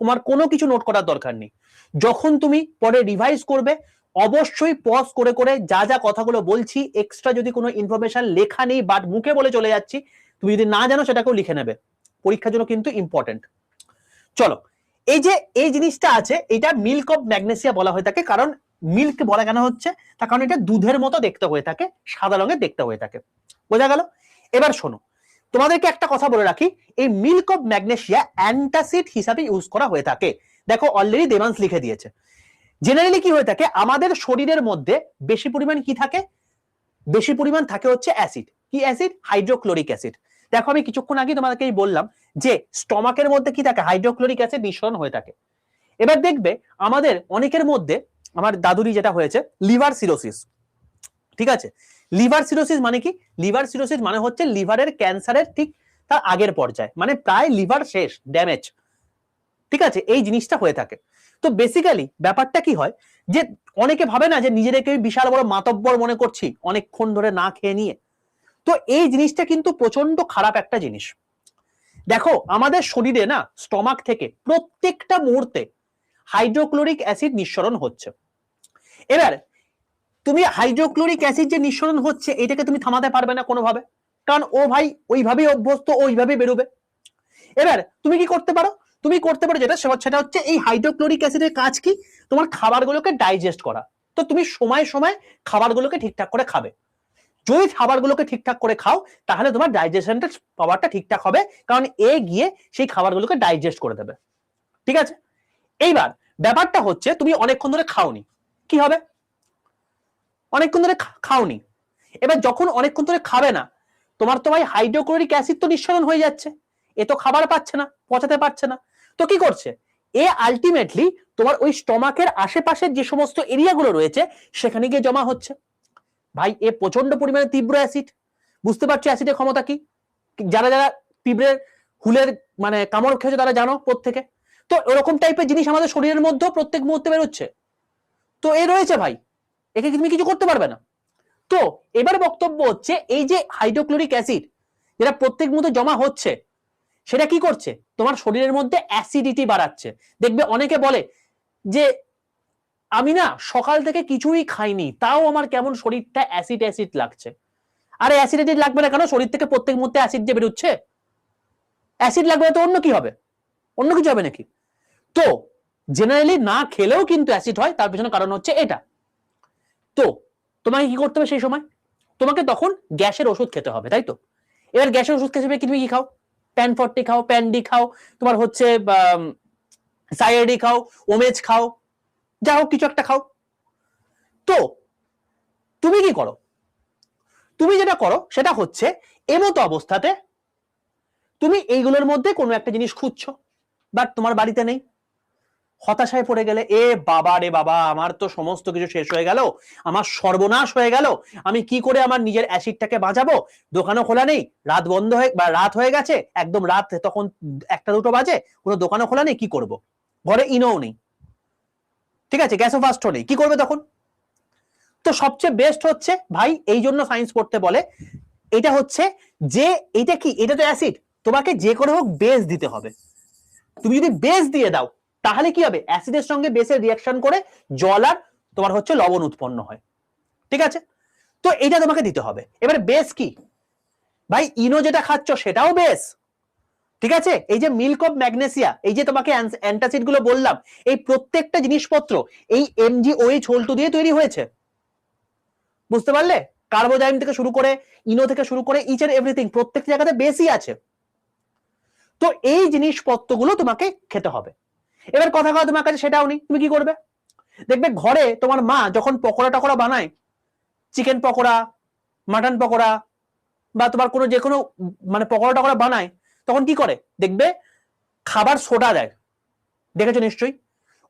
তোমার কোনো কিছু নোট করার দরকার নেই। যখন তুমি পরে রিভাইজ করবে অবশ্যই পজ করে করে যা যা কথাগুলো বলছি, এক্সট্রা যদি কোনো ইনফরমেশন লেখা নেই বাট মুখে বলে চলে যাচ্ছি, তুমি যদি না জানো সেটাকেও লিখে নেবে, পরীক্ষার জন্য কিন্তু ইম্পর্টেন্ট। চলো, এই যে এই জিনিসটা আছে, এটা মিল্ক অফ ম্যাগনেসিয়া বলা হয়ে থাকে। কারণ মিল্ক বলা কেন হচ্ছে, তার কারণ এটা দুধের মতো দেখতে হয়ে থাকে, সাদা রঙের দেখতে হয়ে থাকে। বোঝা গেল? এবার শোনো, তোমাদেরকে একটা কথা বলে রাখি, এই মিল্ক অফ ম্যাগনেসিয়া অ্যান্টাসিড হিসাবে ইউজ করা হয়ে থাকে। দেখো অলরেডি দেবাংশ লিখে দিয়েছে। জেনারেলি কি হয়ে থাকে আমাদের শরীরের মধ্যে বেশি পরিমাণ কি থাকে? বেশি পরিমাণ থাকে হচ্ছে অ্যাসিড। কি অ্যাসিড? Hydrochloric acid. দেখো আমি কিছুক্ষণ আগে তোমাদেরকে বললাম যে স্টমাকের মধ্যে কি থাকে? হাইড্রোক্লোরিক অ্যাসিড নিঃসরণ হয়ে থাকে। এবার দেখবে আমাদের অনেকের মধ্যে, আমার দাদুরি যেটা হয়েছে লিভার সিরোসিস, ঠিক আছে? লিভার সিরোসিস মানে কি? লিভার সিরোসিস মানে হচ্ছে লিভারের ক্যান্সারের ঠিক তার আগের পর্যায়ে, মানে প্রায় লিভার শেষ, ড্যামেজ, ঠিক আছে? এই জিনিসটা হয়ে থাকে। তো বেসিক্যালি ব্যাপারটা কি হয় যে অনেকে ভাবে না যে নিজেদেরকে বিশাল বড় মাতব্বর মনে করছি অনেকক্ষণ ধরে না খেয়ে নিয়ে। তো এই জিনিসটা কিন্তু প্রচন্ড খারাপ একটা জিনিস। দেখো আমাদের শরীরে না স্টমাক থেকে প্রত্যেকটা মুহূর্তে হাইড্রোক্লোরিক অ্যাসিড নিঃসরণ হচ্ছে। এবার তুমি হাইড্রোক্লোরিক অ্যাসিড যে নিঃসরণ হচ্ছে এটাকে তুমি থামাতে পারবে না কোনোভাবে, কারণ ও ভাই ওইভাবেই অভ্যস্ত, ওইভাবেই বেরোবে। এবার তুমি কি করতে পারো, তুমি করতে পারো যেটা, সেটা হচ্ছে এই হাইড্রোক্লোরিক অ্যাসিডের কাজ কি, তোমার খাবারগুলোকে ডাইজেস্ট করা। তো তুমি সময় সময় খাবারগুলোকে ঠিকঠাক করে খাবে। যদি খাবারগুলোকে ঠিকঠাক করে খাও তাহলে তোমার ডাইজেশনটা পাওয়ারটা ঠিকঠাক হবে, কারণ এ গিয়ে সেই খাবারগুলোকে ডাইজেস্ট করে দেবে। ঠিক আছে, এইবার ব্যাপারটা হচ্ছে তুমি অনেকক্ষণ ধরে খাওনি, কি হবে, অনেকক্ষণ ধরে খাওনি, এবার যখন অনেকক্ষণ ধরে খাবে না, তোমার তো ভাই হাইড্রোক্লোরিক অ্যাসিড তো নিঃসরণ হয়ে যাচ্ছে, এ তো খাবার পাচ্ছে না, পচাতে পারছে না, তো কি করছে এ, আলটিমেটলি তোমার ওই স্টমাকের আশেপাশের যে সমস্ত এরিয়াগুলো রয়েছে সেখানে গিয়ে জমা হচ্ছে। ভাই এ প্রচন্ড পরিমাণে তীব্র অ্যাসিড, বুঝতে পারছো অ্যাসিডের ক্ষমতা কি, যারা যারা পিঁপড়ের হুলের মানে কামড় খেয়েছে তারা জানো প্রত্যেকে। তো এরকম টাইপের জিনিস আমাদের শরীরের মধ্যেও প্রত্যেক মুহূর্তে বেরোচ্ছে, তো এ রয়েছে ভাই, একে তুমি কিছু করতে পারবে না। তো এবার বক্তব্য হচ্ছে এই যে হাইড্রোক্লোরিক অ্যাসিড যেটা প্রত্যেক মুহূর্তে জমা হচ্ছে সেটা কি করছে, তোমার শরীরের মধ্যে অ্যাসিডিটি বাড়াচ্ছে। দেখবে অনেকে বলে যে আমি না সকাল থেকে কিছুই খাইনি তাও আমার কেমন শরীরটা অ্যাসিড অ্যাসিড লাগছে। আরে অ্যাসিড অ্যাসিড লাগবে না কেন, শরীর থেকে প্রত্যেক মুহূর্তে অ্যাসিড যে বেরোচ্ছে, অ্যাসিড লাগবে তো অন্য কি হবে, অন্য কিছু হবে নাকি? তো জেনারেলি না খেলেও কিন্তু অ্যাসিড হয়, তার পেছনে কারণ হচ্ছে এটা। তো তোমাকে কি করতে হবে সেই সময়, তোমাকে তখন গ্যাসের ওষুধ খেতে হবে, তাই তো? এবার গ্যাসের ওষুধ খেতে হবে, তুমি কি খাও, প্যান40 খাও, প্যান-ডি খাও, তোমার হচ্ছে সাইএডি খাও, ওমেজ খাও, যা হোক কিছু একটা খাও। তো তুমি কি করো, তুমি যেটা করো সেটা হচ্ছে এমতো অবস্থাতে তুমি এইগুলোর মধ্যে কোনো একটা জিনিস খুঁজছো, বাট তোমার বাড়িতে নেই, হতাশায় পড়ে গেলে, এ বাবা রে বাবা আমার তো সমস্ত কিছু শেষ হয়ে গেল, আমার সর্বনাশ হয়ে গেল, আমি কি করে আমার নিজের অ্যাসিডটাকে বাঁচাবো, দোকানও খোলা নেই, রাত বন্ধ হয়ে বা রাত হয়ে গেছে একদম, রাত তখন 1টা 2টো বাজে, কোনো দোকানও খোলা নেই, কি করব, ঘরে ইনোও নেই, ঠিক আছে, গ্যাসও ফাস্টও নেই, কি করবে তখন? তো সবচেয়ে বেস্ট হচ্ছে ভাই, এই জন্য সায়েন্স পড়তে বলে, এটা হচ্ছে যে এটা কি, এটা তো অ্যাসিড, তোমাকে যে করে হোক বেস দিতে হবে। তুমি যদি বেস দিয়ে দাও তাহলে কি হবে, অ্যাসিডের সঙ্গে বেসের রিঅ্যাকশন করে জল আর তোমার হচ্ছে লবণ উৎপন্ন হয়, ঠিক আছে? তো এটা তোমাকে দিতে হবে। এবার বেস কি ভাই, ইনো যেটা খাচ্ছ সেটাও বেস, ঠিক আছে? এই যে মিল্ক অফ ম্যাগনেসিয়া, এই যে তোমাকে অ্যান্টাসিড গুলো বললাম, এই প্রত্যেকটা জিনিসপত্র এই MgOH হোল2 দিয়ে তৈরি হয়েছে, বুঝতে পারলে? কার্বোজাইম থেকে শুরু করে ইনো থেকে শুরু করে ইচ এন্ড এভরিথিং প্রত্যেক জায়গাতে বেসই আছে। তো এই জিনিসপত্রগুলো তোমাকে খেতে হবে। এবার কথা কথা তোমার কাছে সেটাও নেই, তুমি কি করবে? দেখবে ঘরে তোমার মা যখন পকোড়া টকোড়া বানায়, চিকেন পকোড়া, মাটন পকোড়া বা তোমার কোনো যে কোনো মানে পকোড়া টকোড়া বানায়, তখন কি করে দেখবে খাবার সোডা দেয়, দেখেছো নিশ্চয়ই?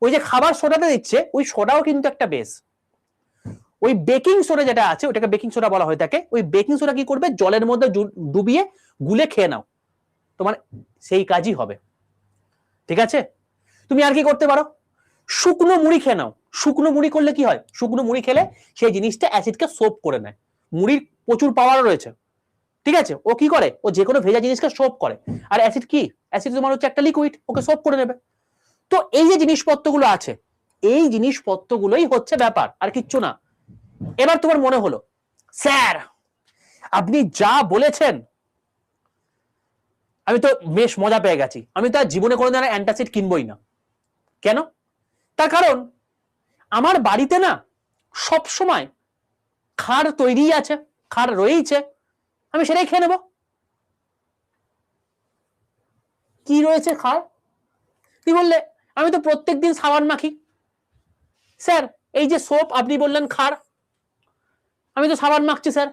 ওই যে খাবার সোডাটা দিচ্ছে, ওই সোডাও কিন্তু একটা বেস। ওই বেকিং সোডা যেটা আছে ওটাকে বেকিং সোডা বলা হয়ে থাকে, ওই বেকিং সোডা কি করবে, জলের মধ্যে ডুবিয়ে গুলে খেয়ে নাও, তোমার সেই কাজই হবে, ঠিক আছে? তুমি আর কি করতে পারো, শুকনো মুড়ি খেয়ে নাও। শুকনো মুড়ি করলে কি হয়, শুকনো মুড়ি খেলে সেই জিনিসটা অ্যাসিডকে সোপ করে নেয়, মুড়ির প্রচুর পাওয়ার রয়েছে, ঠিক আছে? ও কি করে, ও যে কোনো ভেজা জিনিসকে সোপ করে, আর অ্যাসিড কি, অ্যাসিড তোমার হচ্ছে একটা লিকুইড, ওকে সোপ করে নেবে। তো এই যে জিনিসপত্রগুলো আছে, এই জিনিসপত্রগুলোই হচ্ছে ব্যাপার, আর কিচ্ছু না। এবার তোমার মনে হলো স্যার আপনি যা বলেছেন আমি তো বেশ মজা পেয়ে গেছি, আমি তো আর জীবনে কোনোদিন অ্যান্টাসিড কিনবই না। কেন? তার কারণ আমার বাড়িতে না সব সময় খাড় তৈরি আছে, খাড় রয়েছে, আমি সেটাই খেয়ে নেব। কি রয়েছে খাড়? কি বললে? আমি তো প্রত্যেকদিন সাবান মাখি। স্যার এই যে সোপ আপনি বললেন খাড়, আমি তো সাবান মাখছি স্যার,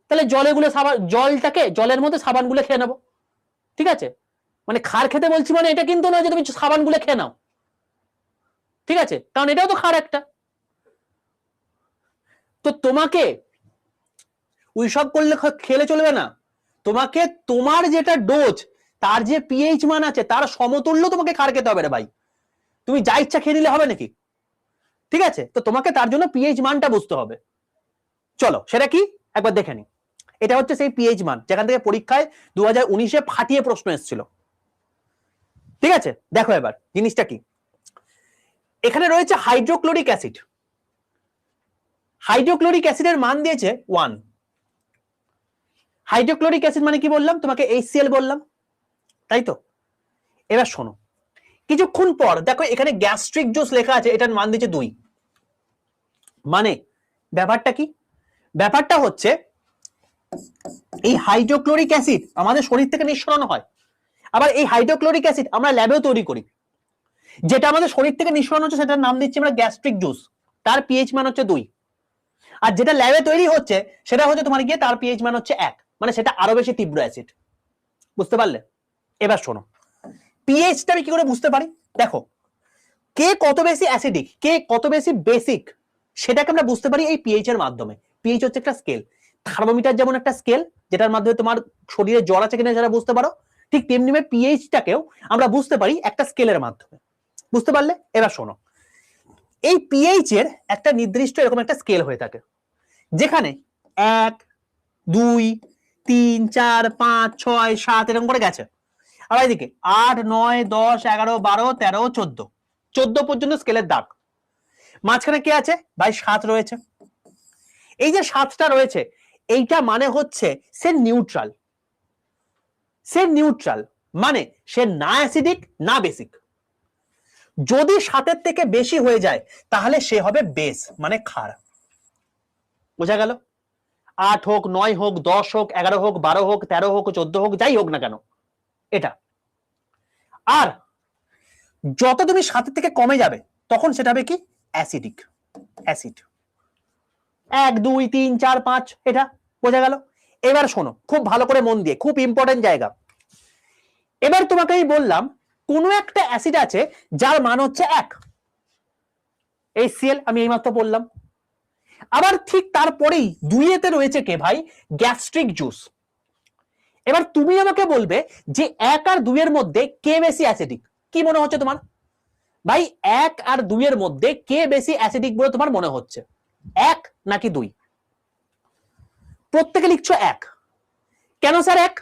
তাহলে জলে গুলো সাবান, জলটাকে জলের মধ্যে সাবান গুলো খেয়ে নেবো, ঠিক আছে? মানে খাড় খেতে বলছি মানে এটা কিন্তু নয় যে তুমি সাবান গুলো খেয়ে নাও, ঠিক আছে? কারণ এটাও তো খাড় একটা। তো তোমাকে ওইসব করলে খেলে চলবে না, তোমাকে তোমার যেটা ডোজ, তার যে পিএইচ মান আছে তার সমতুল্য তোমাকে খাড় খেতে হবে রে ভাই, তুমি যা ইচ্ছা খেয়ে নিলে হবে নাকি? ঠিক আছে, তো তোমাকে তার জন্য পিএইচ মানটা বুঝতে হবে। চলো সেটা কি একবার দেখে নি। এটা হচ্ছে সেই পিএইচ মান যেখান থেকে পরীক্ষায় 2019-এ ফাটিয়ে প্রশ্ন এসেছিল, ঠিক আছে? দেখো এবার জিনিসটা কি, এখানে রয়েছে হাইড্রোক্লোরিক অ্যাসিড। হাইড্রোক্লোরিক অ্যাসিডের মান দিয়েছে 1। হাইড্রোক্লোরিক অ্যাসিড মানে কি বললাম তোমাকে, HCl বললাম, তাই তো। এবার শোনো, কিছুক্ষণ পর দেখো এখানে গ্যাস্ট্রিক জুস লেখা আছে, এটার মান দিচ্ছে 2। মানে ব্যাপারটা কি? ব্যাপারটা হচ্ছে এই হাইড্রোক্লোরিক অ্যাসিড আমাদের শরীর থেকে নিঃসরণ হয়, আবার এই হাইড্রোক্লোরিক অ্যাসিড আমরা ল্যাবেও তৈরি করি। যেটা আমাদের শরীর থেকে নিঃসরণ হচ্ছে সেটার নাম দিচ্ছি আমরা গ্যাস্ট্রিক জুস, তার পিএইচ মান হচ্ছে 2। আর যেটা ল্যাবে তৈরি হচ্ছে সেটা হচ্ছে তোমার গিয়ে তার পিএইচ মান হচ্ছে 1, মানে সেটা আরো বেশি তীব্র অ্যাসিড। বুঝতে পারলে? এবার শোনো, পিএইচটা আমি কি করে বুঝতে পারি? দেখো, কে কত বেশি অ্যাসিডিক, কে কত বেশি বেসিক, সেটাকে আমরা বুঝতে পারি এই পিএইচ এর মাধ্যমে। পিএইচ হচ্ছে একটা স্কেল, থার্মোমিটার যেমন একটা স্কেল যেটার মাধ্যমে তোমার শরীরে জ্বর আছে কিনা সেটা বুঝতে পারো, ঠিক তেমনি পিএইচটাকেও আমরা বুঝতে পারি একটা স্কেলের মাধ্যমে। বুঝতে পারলে? এবার শোনো, এই পিএইচ এর একটা নির্দিষ্ট এরকম একটা স্কেল হয়ে থাকে, যেখানে 1, 2, 3, 4, 5, 6, 7 এরকম করে গেছে। আর এদিকে 8, 9, 10, 11, 12, 13, 14, 14 পর্যন্ত স্কেলের দাগ। মাঝখানে কে আছে ভাই? 7 রয়েছে। এই যে 7টা রয়েছে, এইটা মানে হচ্ছে সে নিউট্রাল। সে নিউট্রাল মানে সে না অ্যাসিডিক না বেসিক। যদি 7-এর থেকে বেশি হয়ে যায় তাহলে সে হবে বেস, মানে ক্ষার। বোঝা গেল? 8 হোক, 9 হোক, 10 হোক, 11 হোক, 12 হোক, 13 হোক, 14 হোক, যাই হোক না কেন এটা। আর যত তুমি 7-এর থেকে কমে যাবে তখন সেটা হবে কি? Acidic, acid. 1, 2, 3, 4, 5 এটা বোঝা গেল? এবার শোনো খুব ভালো করে মন দিয়ে, খুব ইম্পর্টেন্ট জায়গা। এবার তোমাকে আমি বললাম কোন একটা অ্যাসিড আছে যার মান হচ্ছে 1, HCl, আমি এইমাত্র বললাম। আবার ঠিক তারপরেই 2-এতে রয়েছে কে ভাই? Gastric juice. এবার তুমি আমাকে বলবে যে 1 আর 2 এর মধ্যে কে বেশি অ্যাসিডিক? কি মনে হচ্ছে তোমার ভাই? 1 আর 2 এর মধ্যে কে বেশি অ্যাসিডিক বলে তোমার মনে হচ্ছে, 1 নাকি 2? প্রত্যেকে লিখছো 1। কেন স্যার 1?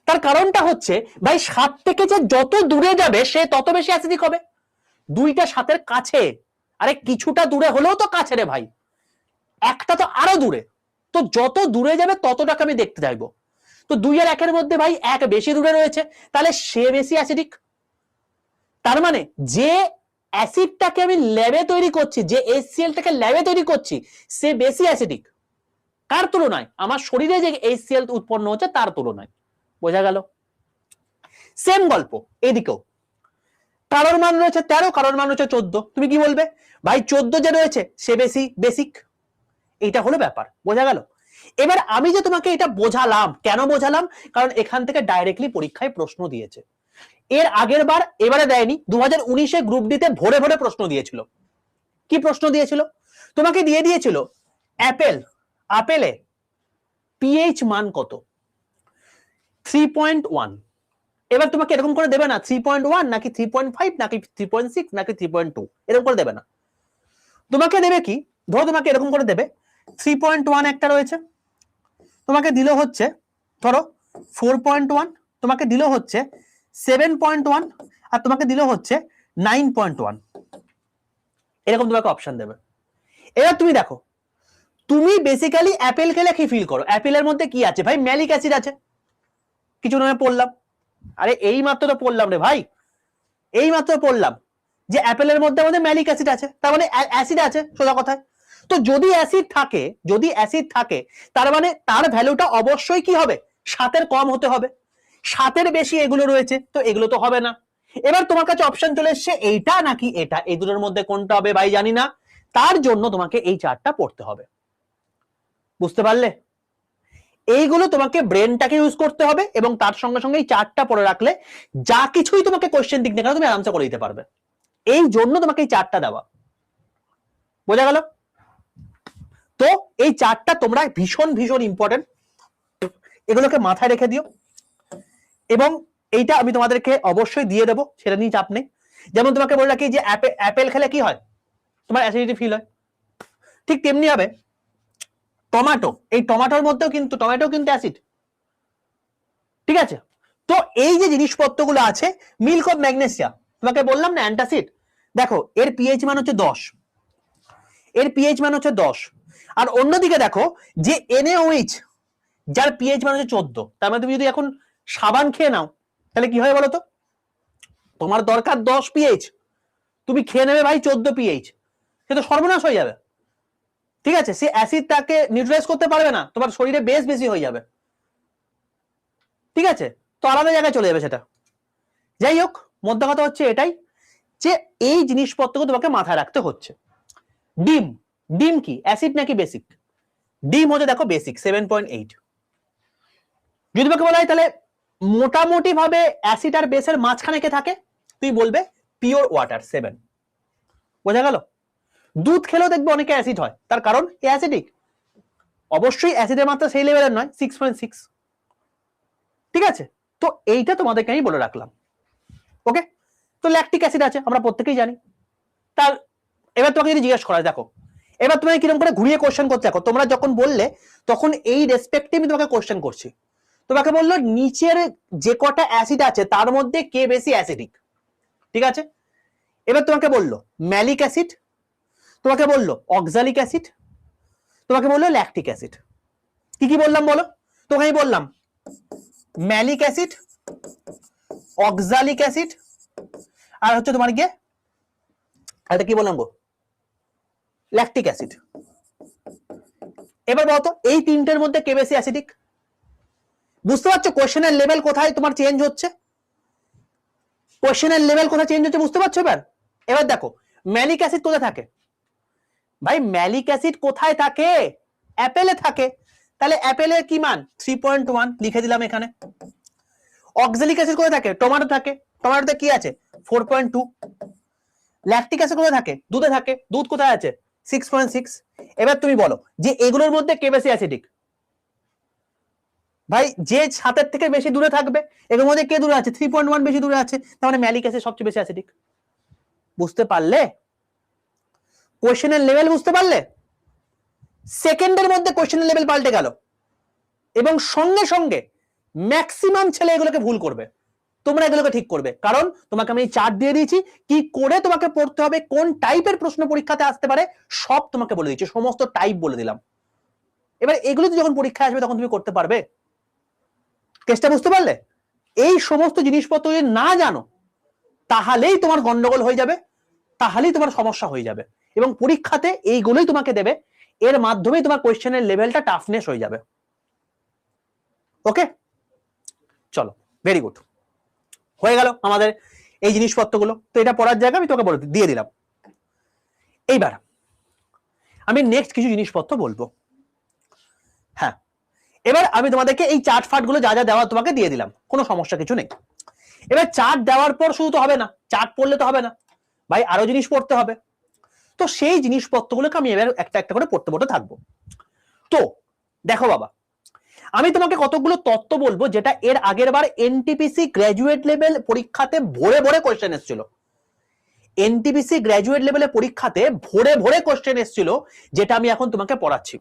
তার কারণটা হচ্ছে ভাই 7 থেকে যে যত দূরে যাবে সে তত বেশি অ্যাসিডিক হবে। 2টা 7-এর কাছে, আরে কিছুটা দূরে হলেও তো কাছে রে ভাই, একটা তো আরো দূরে। তো যত দূরে যাবে ততটাকে আমি দেখতে চাইবো। তো 2 আর 1-এর মধ্যে ভাই 1 বেশি দূরে রয়েছে, তাহলে সে বেশি অ্যাসিডিক। তার মানে যে অ্যাসিডটাকে আমি ল্যাবে তৈরি করছি, যে HCl-টাকে ল্যাবে তৈরি করছি, সে বেশি অ্যাসিডিক। কার তুলনায়? আমার শরীরে যে HCl উৎপন্ন হচ্ছে তার তুলনায়। বোঝা গেল? সেম গল্প এদিকেও। কারোর মান রয়েছে 13, কারোর মান রয়েছে 14। তুমি কি বলবে? ভাই 14 যে রয়েছে সে বেশি বেসিক। এইটা হলো ব্যাপার। বোঝা গেল? এবার আমি যে তোমাকে এটা বোঝালাম, কেন বোঝালাম? কারণ এখান থেকে ডাইরেক্টলি পরীক্ষায় প্রশ্ন দিয়েছে। এর আগের বার এবারে দেয়নি, 2019-এ গ্রুপ ডিতে ভরে ভরে প্রশ্ন দিয়েছিল। কি প্রশ্ন দিয়েছিল? তোমাকে দিয়ে দিয়েছিল আপেলে পিএইচ মান কত? 3.1। এবার তোমাকে এরকম করে দেবে না 3.1 নাকি 3.5 নাকি 3.6 নাকি 3.2, এরকম করে দেবে না। তোমাকে দেবে কি? ধরো তোমাকে এরকম করে দেবে 3.1 একটা রয়েছে, তোমাকে দিল হচ্ছে ধরো 4.1, তোমাকে দিল হচ্ছে 7.1, আর তোমাকে দিল হচ্ছে 9.1। এরকম তোমাকে অপশন দেবে। এবার তুমি দেখো, তুমি বেসিক্যালি অ্যাপেল খেলে কি ফিল করো? অ্যাপেলের মধ্যে কি আছে ভাই? ম্যালিক অ্যাসিড আছে। কিছু নামে পড়লাম, আরে এই মাত্র তো পড়লাম রে ভাই, এই মাত্র পড়লাম যে অ্যাপেলের মধ্যে আমাদের ম্যালিক অ্যাসিড আছে, তার মানে অ্যাসিড আছে সোজা কথায়। তো যদি অ্যাসিড থাকে তার মানে তার ভ্যালুটা অবশ্যই কি হবে? 7-এর কম হতে হবে। 7-এর বেশি এগুলো রয়েছে, তো এগুলো তো হবে না। এবার তোমার কাছে অপশন চলে এসছে এইটা নাকি এটা, এই দুটোর মধ্যে কোনটা হবে ভাই জানি না। তার জন্য তোমাকে এই চার্টটা পড়তে হবে। বুঝতে পারলে? এইগুলো তোমাকে ব্রেনটাকে ইউজ করতে হবে, এবং তার সঙ্গে সঙ্গে এই চার্টটা পড়ে রাখলে যা কিছুই তোমাকে কোশ্চেন দিক না কেন তুমি আরামসে করে দিতে পারবে। এই জন্য তোমাকে এই চার্টটা দেওয়া। বোঝা গেল? তো এই চার্টটা তোমরা ভীষণ ভীষণ ইম্পর্টেন্ট, এগুলোকে মাথায় রেখে দিও। এবং এইটা আমি তোমাদেরকে অবশ্যই দিয়ে দেবো, সেটা নিয়ে চাপ নেই। যেমন তোমাকে বলে রাখি যে অ্যাপেল খেলে কি হয়? তোমার অ্যাসিডিটি ফিল হয়। ঠিক তেমনি হবে টমেটো, এই টমেটোর মধ্যেও কিন্তু অ্যাসিড। ঠিক আছে? তো এই যে জিনিসপত্রগুলো আছে, মিল্ক অফ ম্যাগনেসিয়া, তোমাকে বললাম না অ্যান্টাসিড, দেখো এর পিএইচ মান হচ্ছে 10, এর পিএইচ মান হচ্ছে 10। আর অন্যদিকে দেখো যে NaOH যার পিএইচ মানে 14, তার মানে তুমি যদি এখন সাবান খেয়ে নাও তাহলে কি হয় বলো তো, তোমার দরকার 10 পিএইচ, তুমি খেয়ে নেবে ভাই 14 পিএইচ, সে তো সর্বনাশ হয়ে যাবে। ঠিক আছে, সে অ্যাসিডটাকে নিউট্রালাইজ করতে পারবে না, তোমার শরীরে বেশ বেশি হয়ে যাবে। ঠিক আছে, তো আলাদা জায়গায় চলে যাবে সেটা। যাই হোক, মোদ্দা কথা হচ্ছে এটাই যে এই জিনিসপত্রকে তোমাকে মাথায় রাখতে হচ্ছে। ডিম, ডিম কি অ্যাসিড নাকি বেসিক? ডিম হচ্ছে দেখো বেসিক 7.8। যদি তোমাকে বলা হয় তাহলে মোটামুটি ভাবে অ্যাসিড আর বেসের মাঝখানে কে থাকে, তুই বলবে পিওর ওয়াটার 7। বোঝা গেল? দুধ খেলেও দেখবে অনেকে অ্যাসিড হয়, তার কারণ অ্যাসিডিক। অবশ্যই অ্যাসিডের মাত্রা সেই লেভেলের নয়, 6.6। ঠিক আছে, তো এইটা তোমাদেরকে আমি বলে রাখলাম। ওকে, তো ল্যাকটিক অ্যাসিড আছে আমরা প্রত্যেকেই জানি। তার এবার তোমাকে যদি জিজ্ঞেস করা, দেখো এবার তুমি কিরকম করে ঘুরিয়ে কোশ্চেন করতে, দেখো তোমরা যখন বললে তখন এই রেসপেক্টিভ তোমাকে কোশ্চেন করছি। তোমাকে বললো নিচের যে কটা অ্যাসিড আছে তার মধ্যে কে বেশি অ্যাসিডিক। ঠিক আছে, এবার তোমাকে বললো ম্যালিক অ্যাসিড, তোমাকে বললো অক্সালিক অ্যাসিড, তোমাকে বললো ল্যাকটিক অ্যাসিড। কি কি বললাম বলো? তোমাকে আমি বললাম ম্যালিক অ্যাসিড, অক্সালিক অ্যাসিড, আর হচ্ছে তোমার গিয়ে এটা কি বললাম গো, ল্যাকটিক অ্যাসিড। এবার বলতো এই তিনটের মধ্যে কে বেশি অ্যাসিডিক? বুঝতে পারছো কোশ্চেনের লেভেল কোথায় তোমার চেঞ্জ হচ্ছে? কোশ্চেনের লেভেল কোথায় চেঞ্জ হচ্ছে বুঝতে পারছো? এবার এবার দেখো ম্যালিক অ্যাসিড কোথায় থাকে ভাই? ম্যালিক অ্যাসিড কোথায় থাকে? অ্যাপেলে থাকে। তাহলে অ্যাপেলের কি মান? 3.1 লিখে দিলাম এখানে। অক্সালিক অ্যাসিড কোথায় থাকে? টমেটো থাকে, টমেটোতে কি আছে? 4.2। ল্যাকটিক অ্যাসিড কোথায় থাকে? দুধে থাকে, দুধ কোথায় আছে? 6.6। এবার তুমি বলো যে এগুলোর মধ্যে কে বেশি অ্যাসিডিক? ভাই যে 7 থেকে বেশি দূরে থাকবে, এগুলোর মধ্যে কে দূরে আছে? 3.1 বেশি দূরে আছে, তার মানে ম্যালিক অ্যাসিড সবচেয়ে বেশি অ্যাসিডিক। বুঝতে পারলে কোশ্চেনের লেভেল? বুঝতে পারলে? সেকেন্ডের মধ্যে কোশ্চেনের লেভেল পাল্টে গেল, এবং সঙ্গে সঙ্গে ম্যাক্সিমাম ছেলে এগুলোকে ভুল করবে। তোমরা এগুলোকে ঠিক করবে, কারণ তোমাকে আমি চার্ট দিয়ে দিয়েছি কি করে তোমাকে পড়তে হবে, কোন টাইপের প্রশ্ন পরীক্ষাতে আসতে পারে সব তোমাকে বলে দিচ্ছি, সমস্ত টাইপ বলে দিলাম। এবার এগুলো যখন পরীক্ষায় আসবে তখন তুমি করতে পারবে। কেসটা বুঝতে পারলে? এই সমস্ত জিনিসপত্র যদি না জানো তাহলেই তোমার গন্ডগোল হয়ে যাবে, তাহলেই তোমার সমস্যা হয়ে যাবে, এবং পরীক্ষাতে এইগুলোই তোমাকে দেবে, এর মাধ্যমেই তোমার কোশ্চেনের লেভেলটা টাফনেস হয়ে যাবে। ওকে, চলো, ভেরি গুড, হয়ে গেল আমাদের এই জিনিসপত্রগুলো। তো এটা পড়ার জায়গা আমি তোকে বলে দিয়ে দিলাম। এইবার আমি নেক্সট কিছু জিনিসপত্র বলবো। হ্যাঁ, এবার আমি তোমাদেরকে এই চার্ট ফার্ট গুলো যা যা দেওয়া তোমাকে দিয়ে দিলাম, কোনো সমস্যা কিছু নেই। এবার চার্ট দেওয়ার পর শুধু তো হবে না, চার্ট পড়লে তো হবে না ভাই, আরো জিনিস পড়তে হবে। তো সেই জিনিসপত্রগুলোকে আমি এবার একটা একটা করে পড়তে থাকবো। তো দেখো বাবা, আমি তোমাকে কতগুলো তত্ত্ব বলবো যেটা এর আগের বার এনটিপিসি গ্র্যাজুয়েট লেভেল পরীক্ষাতে ভরে ভরে কোশ্চেন এসেছিল। এনটিপিসি গ্র্যাজুয়েট লেভেলে পরীক্ষাতে ভরে ভরে কোশ্চেন এসেছিল, যেটা আমি এখন তোমাকে পড়াচ্ছি।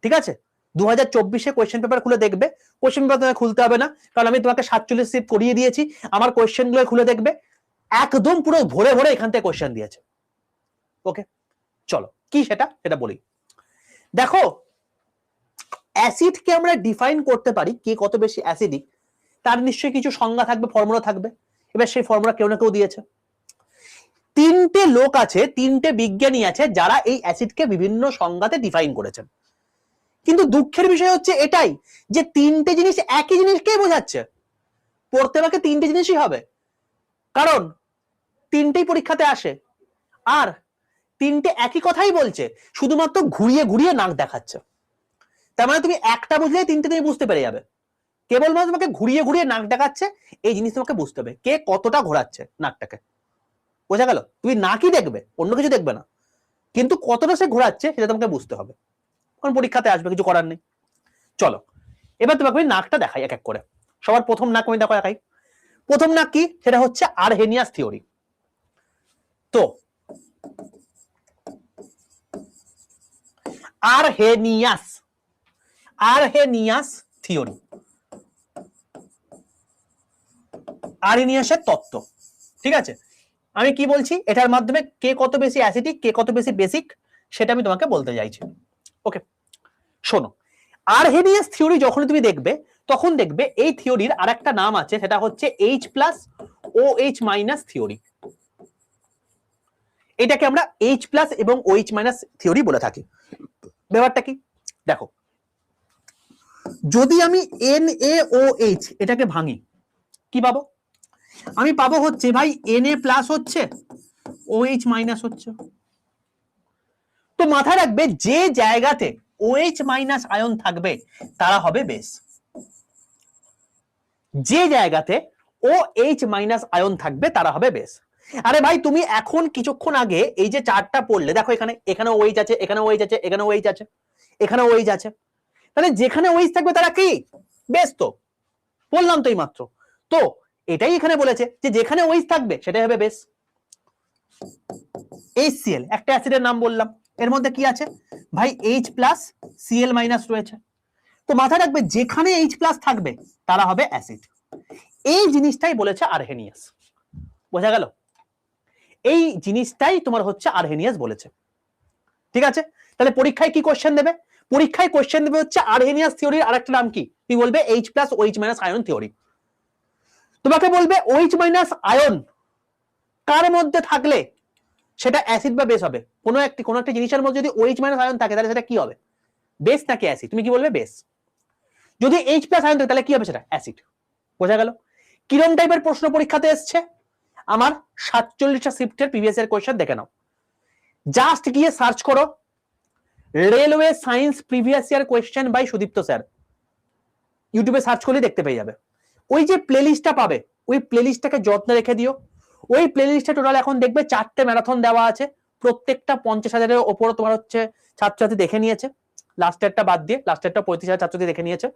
ঠিক আছে, 2024-এ কোয়েশ্চেন পেপার খুলে দেখবে। কোয়েশ্চেন পেপার তোমাকে খুলতে হবে না, কারণ আমি তোমাকে 47 শিফট করিয়ে দিয়েছি। আমার কোয়েশ্চেন গুলো খুলে দেখবে, একদম পুরো ভরে ভরে এখান থেকে কোয়েশ্চেন দিয়েছে। ওকে, চলো কি সেটা বলি। দেখো অ্যাসিডকে আমরা ডিফাইন করতে পারি কে কত বেশি অ্যাসিডিক, তার নিশ্চয়ই কিছু সংজ্ঞা থাকবে, ফর্মুলা থাকবে। এবার সেই ফর্মুলা কেউ না কেউ দিয়েছে। তিনটে লোক আছে, তিনটে বিজ্ঞানী আছে যারা এই অ্যাসিডকে বিভিন্ন সংজ্ঞাতে ডিফাইন করেছেন। কিন্তু দুঃখের বিষয় হচ্ছে এটাই যে তিনটে জিনিস একই জিনিসকে বোঝাচ্ছে। পড়তে বাকি তিনটে জিনিসই হবে, কারণ তিনটেই পরীক্ষাতে আসে, আর তিনটে একই কথাই বলছে, শুধুমাত্র ঘুরিয়ে ঘুরিয়ে নাক দেখাচ্ছে। তার মানে তুমি একটা বুঝলে তিনটে তুমি বুঝতে পেরে যাবে, কেবলমাত্র তোমাকে ঘুরিয়ে ঘুরিয়ে নাক দেখাচ্ছে, এই জিনিস তোমাকে বুঝতে হবে কে কতটা ঘোরাচ্ছে নাকটাকে। বোঝা গেল? তুমি নাকই দেখবে, অন্য কিছু দেখবে না, কিন্তু কতটা সে ঘোরাচ্ছে সেটা তোমাকে বুঝতে হবে, কারণ পরীক্ষাতে আসবে, কিছু করার নেই। চলো এবার তোমাকে আমি নাকটা দেখাই এক এক করে। সবার প্রথম নাক আমি দেখাই। প্রথম নাক কি? সেটা হচ্ছে আরহেনিয়াস থিওরি। তো আরহেনিয়াস থিওরি, আরহেনিয়াসের তত্ত্ব। ঠিক আছে, আমি কি বলছি, এটার মাধ্যমে কে কত বেশি অ্যাসিডিক কে কত বেশি বেসিক সেটা আমি তোমাকে বলতে চাইছি। ওকে, শোনো, আরহেনিয়াস থিওরি যখন তুমি দেখবে তখন দেখবে এই থিওরির আরেকটা নাম আছে, সেটা হচ্ছে H plus OH minus theory. এটাকে আমরা H প্লাস এবং OH মাইনাস থিওরি বলে থাকি। ব্যাপারটা কি দেখো, যদি আমি NaOH এটাকে ভাঙি কি পাবো? আমি পাবো হচ্ছে ভাই Na প্লাস হচ্ছে OH মাইনাস হচ্ছে। তো মাথায় রাখবে যে জায়গাতে OH মাইনাস আয়ন থাকবে তারা হবে বেস। যে জায়গাতে OH মাইনাস আয়ন থাকবে তারা হবে বেস। আরে ভাই তুমি এখন কিছুক্ষণ আগে এই যে চার্টটা পড়লে দেখো, এখানে এখানে OH আছে, এখানে OH আছে, এখানে OH আছে, এখানে OH আছে, তাহলে যেখানে OH থাকবে তারা কি বেস? তো বললাম তো এই মাত্র। তো এটাই এখানে বলেছে যে যেখানে OH থাকবে সেটাই হবে বেস। HCl একটা অ্যাসিডের নাম বললাম, এর মধ্যে কি আছে ভাই H প্লাস Cl মাইনাস রয়েছে। তো মাথায় রাখবে যেখানে H প্লাস থাকবে তারা হবে অ্যাসিড। এই জিনিসটাই বলেছে আরহেনিয়াস। বোঝা গেল? এই জিনিসটাই তোমার হচ্ছে আরহেনিয়াস বলেছে। ঠিক আছে, তাহলে পরীক্ষায় কি কোশ্চেন দেবে? পরীক্ষায় কোশ্চেন দেবে হচ্ছে আরহেনিয়াস থিওরির আরেকটা নাম কি? তুই বলবে H plus OH minus ion theory. তোমাকে বলবে OH মাইনাস আয়ন কার মধ্যে থাকলে সেটা অ্যাসিড বা বেস হবে। কোনো একটা জিনিসের মধ্যে যদি OH মাইনাস আয়ন থাকে তাহলে সেটা কি হবে? বেস নাকি অ্যাসিড? তুমি কি বলবে? বেস। যদি H প্লাস আয়ন থাকে তাহলে কি হবে? সেটা অ্যাসিড। বোঝা গেল? কিরম টাইপের প্রশ্ন পরীক্ষাতে এসছে? আমার 47টা শিফটের প্রিভিয়াস ইয়ার কোশ্চেন দেখে নাও। জাস্ট গিয়ে সার্চ করো railway science previous year question by Sudipta sir, ইউটিউবে সার্চ করলে দেখতে পেয়ে যাবে। ওই যে প্লেলিস্টটা পাবে, ওই প্লেলিস্টটাকে যত্নে রেখে দিও। ওই প্লেলিস্টে টোটাল এখন দেখবে 4টে ম্যারাথন দেওয়া আছে, প্রত্যেকটা 50,000-এর ওপর তোমার হচ্ছে ছাত্রছাত্রী দেখে নিয়েছে, লাস্টেরটা বাদ দিয়ে। লাস্টেরটা 35,000 ছাত্রছাত্রী দেখে নিয়েছে,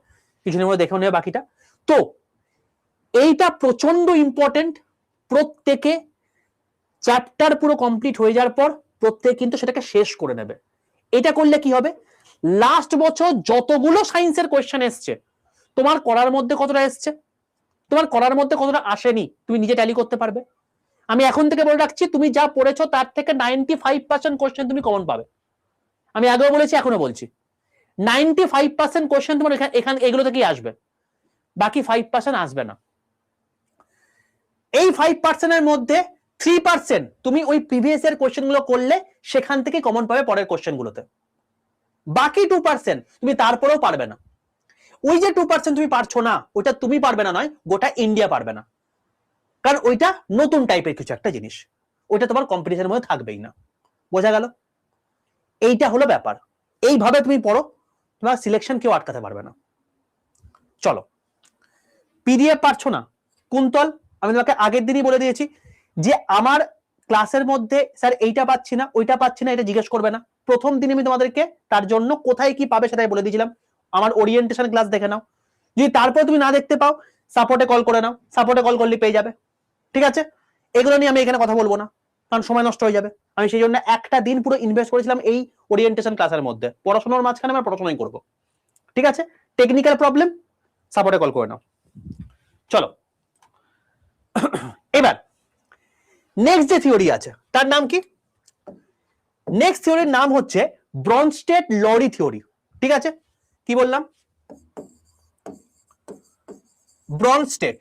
কিছুদিনের মধ্যে দেখে নেবে বাকিটা। তো এইটা প্রচন্ড ইম্পর্টেন্ট। প্রত্যেকে চ্যাপ্টার পুরো কমপ্লিট হয়ে যাওয়ার পর প্রত্যেকে কিন্তু সেটাকে শেষ করে নেবে। এটা করলে কি হবে, লাস্ট বছর যতগুলো সায়েন্সের কোয়েশ্চেন এসছে তোমার করার মধ্যে কতটা এসছে, তোমার করার মধ্যে কতটা আসেনি, তুমি নিজে ট্যালি করতে পারবে। আমি এখন থেকে বলে রাখছি, তুমি যা পড়েছো তার থেকে 95% কোয়েশ্চেন তুমি কমন পাবে। আমি আগেও বলেছি, এখনো বলছি, 95% কোয়েশ্চেন তোমার এখানে এগুলো থেকেই আসবে, বাকি 5% আসবে না। এই 5% এর মধ্যে 3% তুমি ওই প্রিভিয়াস এর কোয়েশ্চেন গুলো করলে সেখান থেকে কমন পাবে পরের কোয়েশ্চেন গুলোতে। বাকি 2% তুমি তারপরেও পারবে না। ওই যে 2% তুমি পারছো না, ওইটা তুমি পারবে না নয়, গোটা ইন্ডিয়া পারবে না, কারণ ওইটা নতুন টাইপের কিছু একটা জিনিস, ওইটা তোমার কম্পিটিশনের মধ্যে থাকবেই না। বোঝা গেল? এইটা হলো ব্যাপার। এইভাবে তুমি পড়ো, তোমার সিলেকশন কেউ আটকাতে পারবে না। চলো, পিডিএফ পারছো না কুন্তল, আমি তোমাকে আগের দিনই বলে দিয়েছি যে আমার ক্লাসের মধ্যে স্যার এইটা পাচ্ছি না, ওইটা পাচ্ছি না, এটা জিজ্ঞেস করবে না। প্রথম দিন আমি তোমাদেরকে তার জন্য কোথায় কি পাবে সেটাই বলে দিয়েছিলাম। আমার ওরিয়েন্টেশন ক্লাস দেখে নাও, যদি তারপর তুমি না দেখতে পাও সাপোর্টে কল করে নাও, সাপোর্টে কল করলে পেয়ে যাবে। ঠিক আছে, এগুলো নিয়ে আমি এখানে কথা বলবো না, কারণ সময় নষ্ট হয়ে যাবে। আমি সেই জন্য একটা দিন পুরো ইনভেস্ট করেছিলাম এই ওরিয়েন্টেশন ক্লাসের মধ্যে। পড়াশোনার মাঝখানে আমরা পড়াশোনাই করবো। ঠিক আছে, টেকনিক্যাল প্রবলেম সাপোর্টে কল করে নাও। চলো, এবার নেক্সট যে থিওরি আছে তার নাম কি? নেক্সট থিওরির নাম হচ্ছে ব্রনস্টেড লরি থিওরি। ঠিক আছে, কি বললাম? Bronsted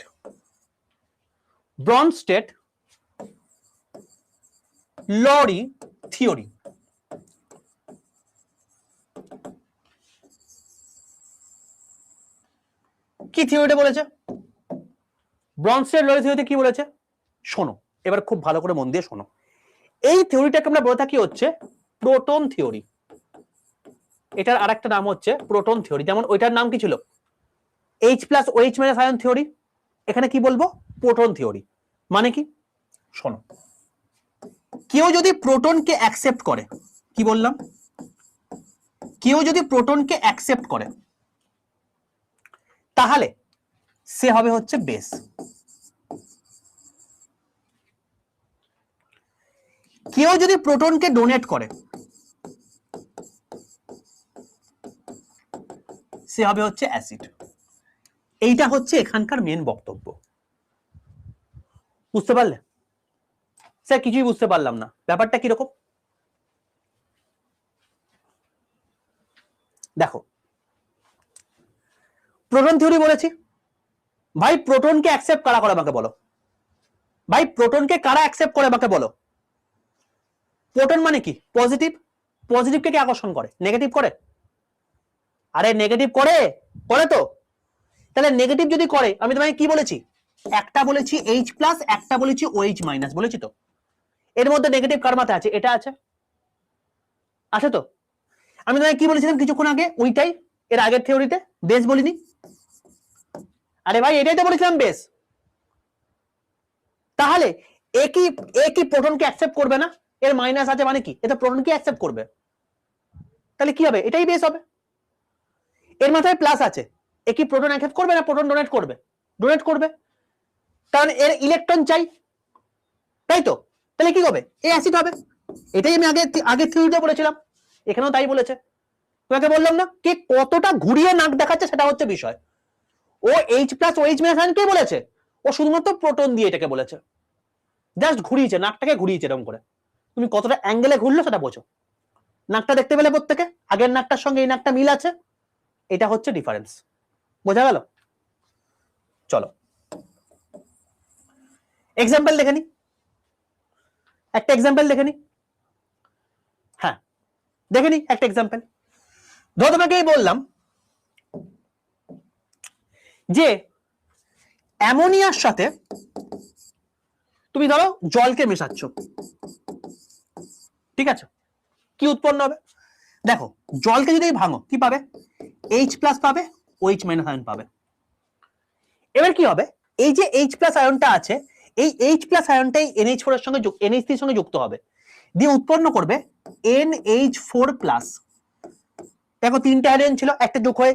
Lowry theory. কি থিওরিটা বলেছে? ব্রনস্টেড লরি থিওরিতে কি বলেছে শোনো, এবার খুব ভালো করে মন দিয়ে শোনো। এই থিওরিটাকে আমরা বলে থাকি হচ্ছে প্রোটন থিওরি। এটার আরেকটা নাম হচ্ছে প্রোটন থিওরি। যেমন ওইটার নাম কি ছিল? H plus OH minus ion theory. এখানে কি বলবো? Proton theory. মানে কি শোনো, কেউ যদি প্রোটনকে অ্যাকসেপ্ট করে, কি বললাম, কেউ যদি প্রোটনকে অ্যাকসেপ্ট করে তাহলে সে হবে হচ্ছে বেস। কেউ যদি প্রোটনকে ডোনেট করে সে হবে হচ্ছে অ্যাসিড। এইটা হচ্ছে এখানকার মেন বক্তব্য। বুঝতে পারলে? স্যার কিছুই বুঝতে পারলাম না, ব্যাপারটা কিরকম? দেখো প্রোটন থিওরি বলেছি, ভাই প্রোটনকে অ্যাকসেপ্ট কারা করে আমাকে বলো, ভাই প্রোটনকে কারা অ্যাকসেপ্ট করে আমাকে বলো। প্রোটন মানে কি? পজিটিভ, পজিটিভকে কি আকর্ষণ করে? নেগেটিভ করে? আরে নেগেটিভ করে, করে তো। তাহলে নেগেটিভ যদি করে, আমি তোমাকে কি বলেছি, একটা বলেছি H প্লাস, একটা বলেছি OH মাইনাস, বলেছি তো। এর মধ্যে নেগেটিভ কার মাথায় আছে? এটা আছে, আছে তো। আমি তোমাকে কি বলেছিলাম কিছুক্ষণ আগে? ওইটাই, এর আগের থিওরিতে বেস বলিনি। আরে ভাই এটাই তো বলেছিলাম বেস। তাহলে একই প্রোটনকে অ্যাকসেপ্ট করবে না? এর মাইনাস আছে মানে কি? এটা প্রোটনকে অ্যাকসেপ্ট করবে, তাহলে কি হবে? এটাই বেস হবে। এর মাথায় প্লাস আছে, একই প্রোটন অ্যাকসেপ্ট করবে না প্রোটন ডোনেট করবে? ডোনেট করবে, কারণ এর ইলেকট্রন চাই, তাই তো। তাহলে কি হবে? এই অ্যাসিড হবে। এটাই আমি আগে থিওরিতে বলেছিলাম, এখানেও তাই বলেছে। তোমাকে বললাম না কে কতটা ঘুরিয়ে নাক দেখাচ্ছে, সেটা হচ্ছে বিষয়। ও H প্লাস OH মাইনাস কে বলেছে? ও শুধুমাত্র প্রোটন দিয়ে এটাকে বলেছে, জাস্ট ঘুরিয়েছে, নাকটাকে ঘুরিয়েছে এরকম করে। তুমি কতটা অ্যাঙ্গেলে ঘুরলো সেটা বোঝো। নাকটা দেখতে পেলে প্রত্যেকে? আগের নাকটার সঙ্গে এই নাকটা মিল আছে, এটা হচ্ছে ডিফারেন্স। বোঝা গেল? চলো এক্সাম্পল দেখে নি, একটা এক্সাম্পল দেখে নি। হ্যাঁ দেখে নি একটা এক্সাম্পল। ধরো তোমাকেই বললাম যে অ্যামোনিয়ার সাথে তুমি ধরো জলকে মেশাচ্ছ, ঠিক আছে, কি উৎপন্ন হবে? দেখো জলকে যদি ভাঙো কি পাবে? H প্লাস পাবে, OH মাইনাস আয়ন পাবে। এবার কি হবে? এই যে H প্লাস আয়নটা আছে, এই H প্লাস আয়নটাই NH4 এর সঙ্গে NH3 এর সঙ্গে যুক্ত হবে, দিয়ে উৎপন্ন করবে NH4 প্লাস। দেখো তিনটা আয়ন ছিল, একটা যোগ হয়ে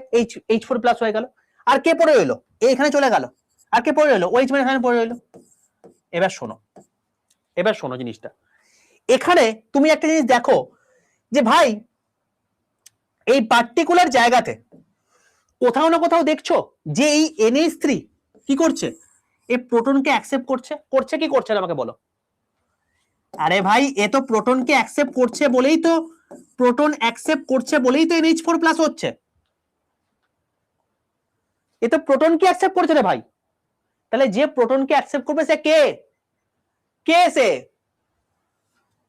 H4 প্লাস হয়ে গেল। আর কে পড়ে রইলো? এখানে চলে গেল। আর কে পড়ে রইলো? OH মাইনাস আয়ন পড়ে রইলো। এবার শোনো, এবার শোনো জিনিসটা। এখানে তুমি একটা জিনিস দেখো যে ভাই এই পার্টিকুলার জায়গাতে কোথাও না কোথাও দেখছো যে এই NH3 কি করছে? এই প্রোটনকে অ্যাকসেপ্ট করছে। করছে কি করছে না আমাকে বলো? আরে ভাই এ তো প্রোটনকে অ্যাকসেপ্ট করছে বলেই তো, প্রোটন অ্যাকসেপ্ট করছে বলেই তো NH4 প্লাস হচ্ছে। এ তো প্রোটনকে অ্যাকসেপ্ট করছে রে ভাই। তাহলে যে প্রোটনকে অ্যাকসেপ্ট করবে সে কে? কে সে?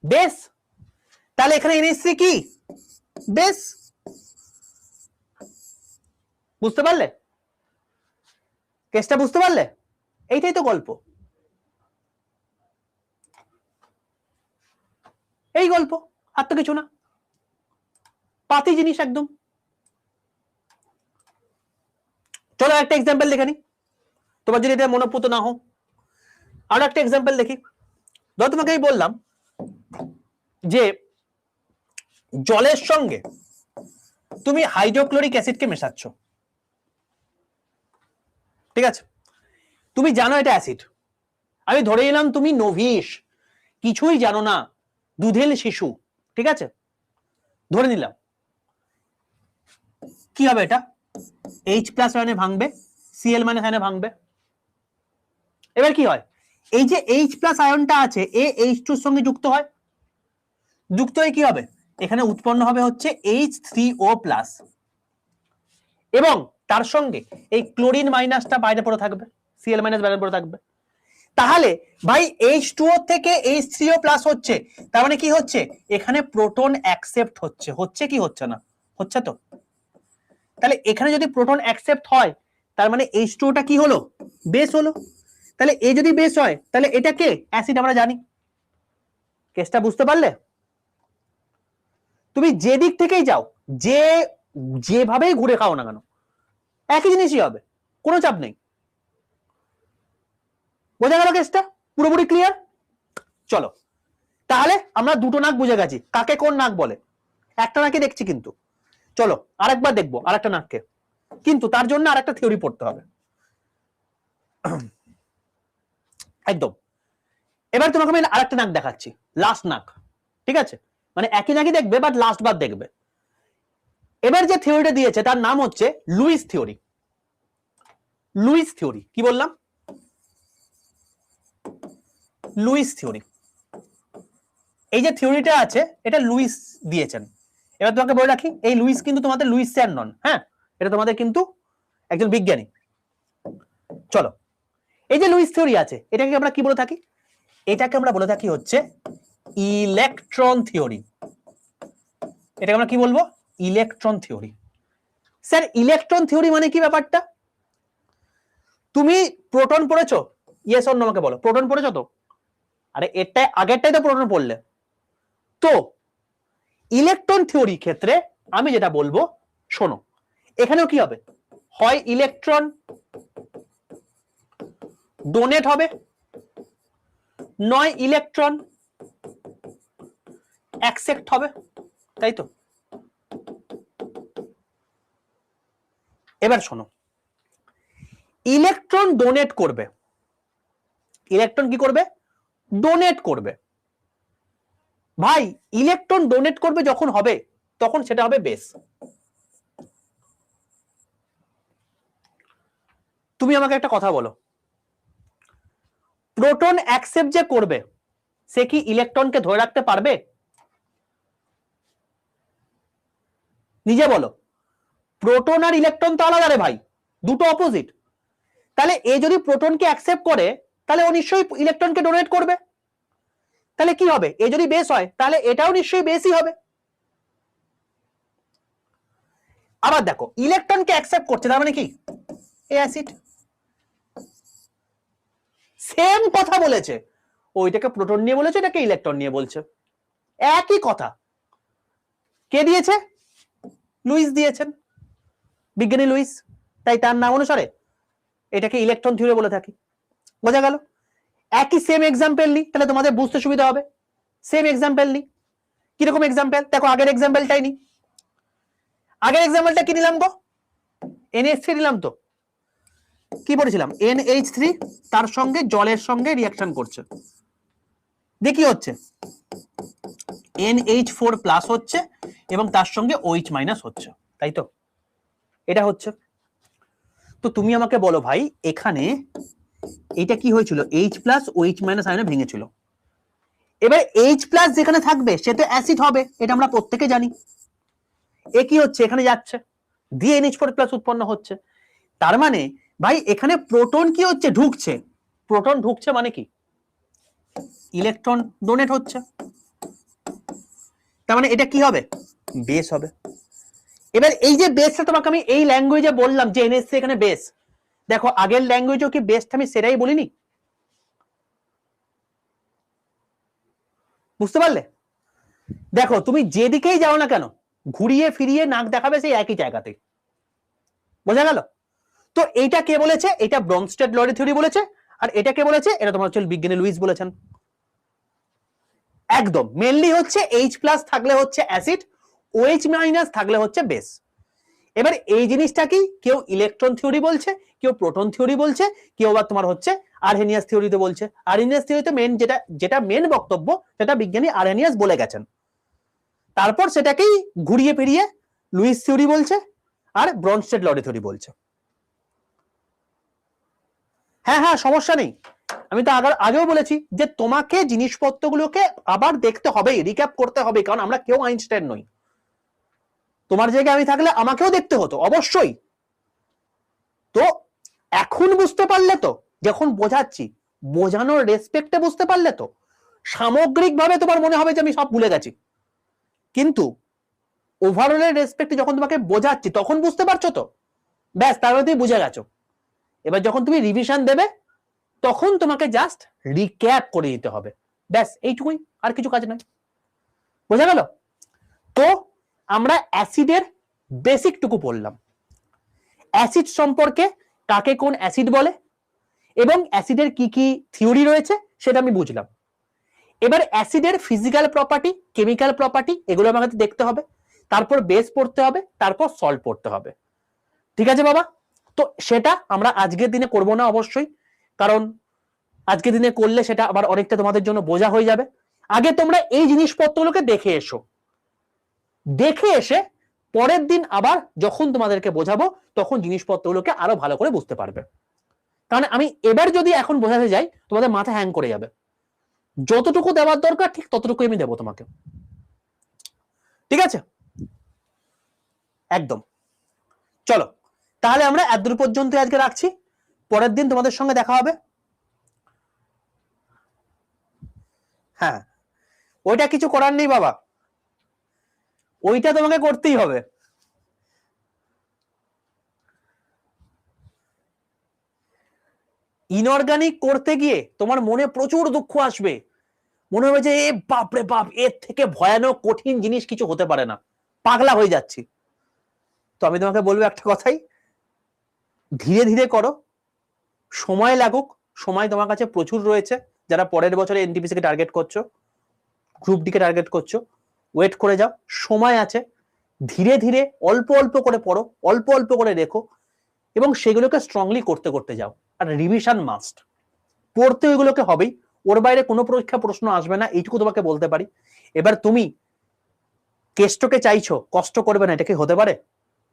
বেস। তাহলে এখানে NH3 কি? বেস। বুঝতে পারলে কেসটা? বুঝতে পারলে? এইটাই তো গল্প, এই গল্প, আর তো কিছু না, পাতি জিনিস একদম। চলো একটা এক্সাম্পল দেখে নি, তোমার যদি এটা মনোপুত না হো। আরো একটা এক্সাম্পল দেখি। ধর তোমাকে আমি বললাম যে জলের সঙ্গে তুমি হাইড্রোক্লোরিক অ্যাসিডকে মেশাচ্ছ, ঠিক আছে, তুমি জানো এটা অ্যাসিড। আমি ধরে নিলাম তুমি নভিস, কিছুই জানো না, দুধেল শিশু, ঠিক আছে, ধরে নিলাম। কি হবে এটা? H প্লাস আয়নে ভাঙবে, Cl মাইনাস আয়নে ভাঙবে। এবার কি হয়? এই যে H প্লাস আয়নটা আছে এ H2 এর সঙ্গে যুক্ত হয়, যুক্ত হয়ে কি হবে? এখানে উৎপন্ন হবে হচ্ছে H3O প্লাস, এবং তার সঙ্গে এই ক্লোরিন মাইনাসটা বাইরে পড়ে থাকবে, Cl মাইনাস বাইরে পড়ে থাকবে। তাহলে ভাই H2O থেকে H3O প্লাস হচ্ছে, তার মানে কি হচ্ছে? এখানে প্রোটন অ্যাকসেপ্ট হচ্ছে, হচ্ছে কি হচ্ছে না? হচ্ছে তো। তাহলে এখানে যদি প্রোটন অ্যাকসেপ্ট হয়, তার মানে H2O টা কি হলো? বেস হলো। তাহলে এ যদি বেস হয়, তাহলে এটা কে? অ্যাসিড, আমরা জানি। কেসটা বুঝতে পারলে? তুমি যে দিক থেকেই যাও, যেভাবেই ঘুরে খাও না কেন, একই জিনিসই হবে, কোনো চাপ নেই। বোঝা গেল কেসটা? পুরোপুরি ক্লিয়ার? চলো তাহলে আমরা দুটো নাক বুঝে গেছি, কাকে কোন নাক বলে। একটা নাকে দেখছি, কিন্তু চলো আরেকবার দেখবো আরেকটা নাককে, কিন্তু তার জন্য আরেকটা থিওরি পড়তে হবে একদম। এবার তোমাকে আমি আরেকটা নাক দেখাচ্ছি, লাস্ট নাক, ঠিক আছে, মানে একই নাকই দেখবে বাট লাস্ট বার দেখবে। এবার যে থিওরিটা দিয়েছে তার নাম হচ্ছে লুইস থিওরি। লুইস থিওরি কি বললাম? Lewis theory. এই যে থিওরিটা আছে এটা লুইস দিয়েছেন, এবার তোমাকে বলে রাখি, এই লুইস কিন্তু তোমাদের লুইস স্যার নন, হ্যাঁ, এটা তোমাদের কিন্তু একজন বিজ্ঞানী। চলো, এই যে লুইস থিওরি আছে, এটাকে আমরা কি বলে থাকি? এটাকে আমরা বলে থাকি হচ্ছে ইলেকট্রন থিওরি। এটাকে আমরা কি বলবো? Electron theory. Sir electron theory মানে কি ব্যাপারটা? তুমি প্রোটন পড়েছো? ইয়েস অর নো আমাকে বলো, প্রোটন পড়েছো তো? আরে এটা আগেরটাই তো প্রোটন পড়লে। তো ইলেকট্রন থিওরি ক্ষেত্রে আমি যেটা বলবো, শোনো, এখানেও কি হবে? হয় ইলেকট্রন ডোনেট হবে, নয় ইলেকট্রন অ্যাকসেপ্ট হবে, তাই তো? এবার শোনো, ইলেকট্রন ডোনেট করবে, ইলেকট্রন কি করবে? ডোনেট করবে। ভাই ইলেকট্রন ডোনেট করবে যখন হবে, তখন সেটা হবে বেস। তুমি আমাকে একটা কথা বলো, প্রোটন অ্যাকসেপ্ট যে করবে, সে কি ইলেকট্রনকে ধরে রাখতে পারবে? নিজে বলো, প্রোটন আর ইলেকট্রন তো আলাদা রে ভাই, দুটো অপোজিট। তাহলে এ যদি প্রোটনকে অ্যাকসেপ্ট করে, তাহলে ও নিশ্চয়ই ইলেকট্রনকে ডোনেট করবে। তাহলে কি হবে? এ যদি বেস হয়, তাহলে এটাও নিশ্চয়ই বেসই হবে। আবার দেখো, ইলেকট্রনকে অ্যাকসেপ্ট করছে, তার মানে কি? এ অ্যাসিড। সেম কথা বলেছে, ওইটাকে প্রোটন নিয়ে বলেছে, এটাকে ইলেকট্রন নিয়ে বলছে, একই কথা। কে দিয়েছে? লুইস দিয়েছেন, বিজ্ঞানী লুইস, তাই তার নাম অনুসারে এটাকে ইলেকট্রন থিওরি বলে থাকি। বোঝা গেল? একই সেম এক্সাম্পল নি, তাহলে তোমাদের বুঝতে সুবিধা হবে। সেম এক্সাম্পল নি, কিরকম এক্সাম্পল দেখো, আগের এক্সাম্পলটাই নি। আগের এক্সাম্পলটা কি নিলাম গো? NH3 নিলাম তো। কি বলেছিলাম? NH3 তার সঙ্গে জলের সঙ্গে রিঅ্যাকশন করছে, দেখি হচ্ছে NH4 প্লাস হচ্ছে এবং তার সঙ্গে OH মাইনাস হচ্ছে, তাই তো? এটা হচ্ছে। তো তুমি আমাকে বলো ভাই, এখানে এটা কি হয়েছিল? H প্লাস OH মাইনাস আয়নে ভেঙেছিল। এবার H প্লাস যেখানে থাকবে সে তো অ্যাসিড হবে, এটা আমরা প্রত্যেকে জানি। এ কি হচ্ছে? এখানে যাচ্ছে, দিয়ে NH4 প্লাস উৎপন্ন হচ্ছে। তার মানে ভাই এখানে প্রোটন কি হচ্ছে? ঢুকছে। প্রোটন ঢুকছে মানে কি? ইলেকট্রন ডোনেট হচ্ছে। তার মানে এটা কি হবে? বেস হবে। এবার এই যে বেসটা তোমাকে আমি এই ল্যাঙ্গুয়েজে বললাম যে NH3 এখানে বেস, দেখো আগের ল্যাঙ্গুয়েজও কি বেসটা আমি সেটাই বলিনি? বুঝতে পারলে? দেখো তুমি যেদিকেই যাও না কেন, ঘুরিয়ে ফিরিয়ে নাক দেখাবে সেই একই জায়গাতে। বোঝা গেল? তো এইটা কে বলেছে? এটা ব্রনস্টেড লরি থিওরি বলেছে। আর এটা কে বলেছে? এটা তোমার হচ্ছে বিজ্ঞানী লুইস বলেছেন। একদম মেনলি হচ্ছে H প্লাস থাকলে হচ্ছে অ্যাসিড, OH মাইনাস থাকলে হচ্ছে বেস। এবার এই জিনিসটা কি কেউ ইলেকট্রন থিওরি বলছে, কেউ প্রোটন থিওরি বলছে, কেউ আবার তোমার হচ্ছে আরহেনিয়াস থিওরিতে বলছে। আরহেনিয়াস থিওরিতে মেন যেটা মেন বক্তব্য, সেটা বিজ্ঞানী আরহেনিয়াস বলে গেছেন। তারপর সেটাকেই ঘুরিয়ে ফিরিয়ে লুইস থিওরি বলছে আর ব্রনস্টেড লরি থিওরি বলছে। হ্যাঁ হ্যাঁ, সমস্যা নেই। আমি তো আগেও বলেছি যে তোমাকে জিনিসপত্রগুলোকে আবার দেখতে হবে, রিক্যাপ করতে হবে, কারণ আমরা কেউ আইনস্টাইন নই। তোমার জায়গায় আমি থাকলে আমাকেও দেখতে হতো অবশ্যই। তো এখন বুঝতে পারলে তো, যখন বোঝাচ্ছি বোঝানোর রেসপেক্টে বুঝতে পারলে তো, সামগ্রিকভাবে তোমার মনে হবে যে আমি সব ভুলে গেছি, কিন্তু ওভারঅলের রেসপেক্টে যখন তোমাকে বোঝাচ্ছি তখন বুঝতে পারছো তো, ব্যাস তারপরে তুমি বুঝে গেছো। এবার যখন তুমি রিভিশন দেবে তখন তোমাকে জাস্ট রিক্যাপ করে দিতে হবে, ব্যাস এইটুকুই, আর কিছু কাজ নাই। বোঝা গেল? তো আমরা অ্যাসিডের বেসিক টুকু পড়লাম, অ্যাসিড সম্পর্কে কাকে কোন অ্যাসিড বলে এবং অ্যাসিডের কি কি থিওরি রয়েছে সেটা আমি বুঝলাম। এবার অ্যাসিডের ফিজিক্যাল প্রপার্টি, কেমিক্যাল প্রপার্টি, এগুলো আমাকে দেখতে হবে, তারপর বেস পড়তে হবে, তারপর সল্ট পড়তে হবে। ঠিক আছে বাবা? তো সেটা আমরা আজকের দিনে করব না অবশ্যই, কারণ আজকের দিনে করলে সেটা আবার অনেকটা তোমাদের জন্য বোঝা হয়ে যাবে। আগে তোমরা এই জিনিসপত্রগুলোকে দেখে এসো, দেখে এসে পরের দিন আবার যখন তোমাদেরকে বোঝাবো তখন জিনিসপত্রগুলোকে আরো ভালো করে বুঝতে পারবে। কারণ আমি এবার যদি এখন বোঝাতে যাই তোমাদের মাথা হ্যাং করে যাবে। যতটুকু দেওয়ার দরকার ঠিক ততটুকু আমি দেবো তোমাকে। ঠিক আছে? একদম। চলো তাহলে আমরা এতদূর পর্যন্ত আজকে রাখছি, পরের দিন তোমাদের সঙ্গে দেখা হবে। হ্যাঁ ওইটা কিছু করার নেই বাবা, ওইটা তোমাকে করতেই হবে। ইনঅর্গানিক করতে গিয়ে তোমার মনে প্রচুর দুঃখ আসবে, মনে হবে যে এ বাপ রে বাপ, এর থেকে ভয়ানক কঠিন জিনিস কিছু হতে পারে না, পাগলা হয়ে যাচ্ছি। তো আমি তোমাকে বলবো একটা কথাই, ধীরে ধীরে করো, সময় লাগুক, সময় তোমার কাছে প্রচুর রয়েছে। যারা পরের বছরে এনটিপিসি কে টার্গেট করছো, গ্রুপ ডি কে টার্গেট করছো, ওয়েট করে যাও, সময় আছে। ধীরে ধীরে অল্প অল্প করে পড়ো, অল্প অল্প করে রেখো, এবং সেগুলোকে স্ট্রংলি করতে করতে যাও। আর রিভিশন মাস্ট, পড়তে ওইগুলোকে হবেই, ওর বাইরে কোনো পরীক্ষা প্রশ্ন আসবে না, এইটুকু তোমাকে বলতে পারি। এবার তুমি কেষ্টকে চাইছো, কষ্ট করবে না, এটা কি হতে পারে?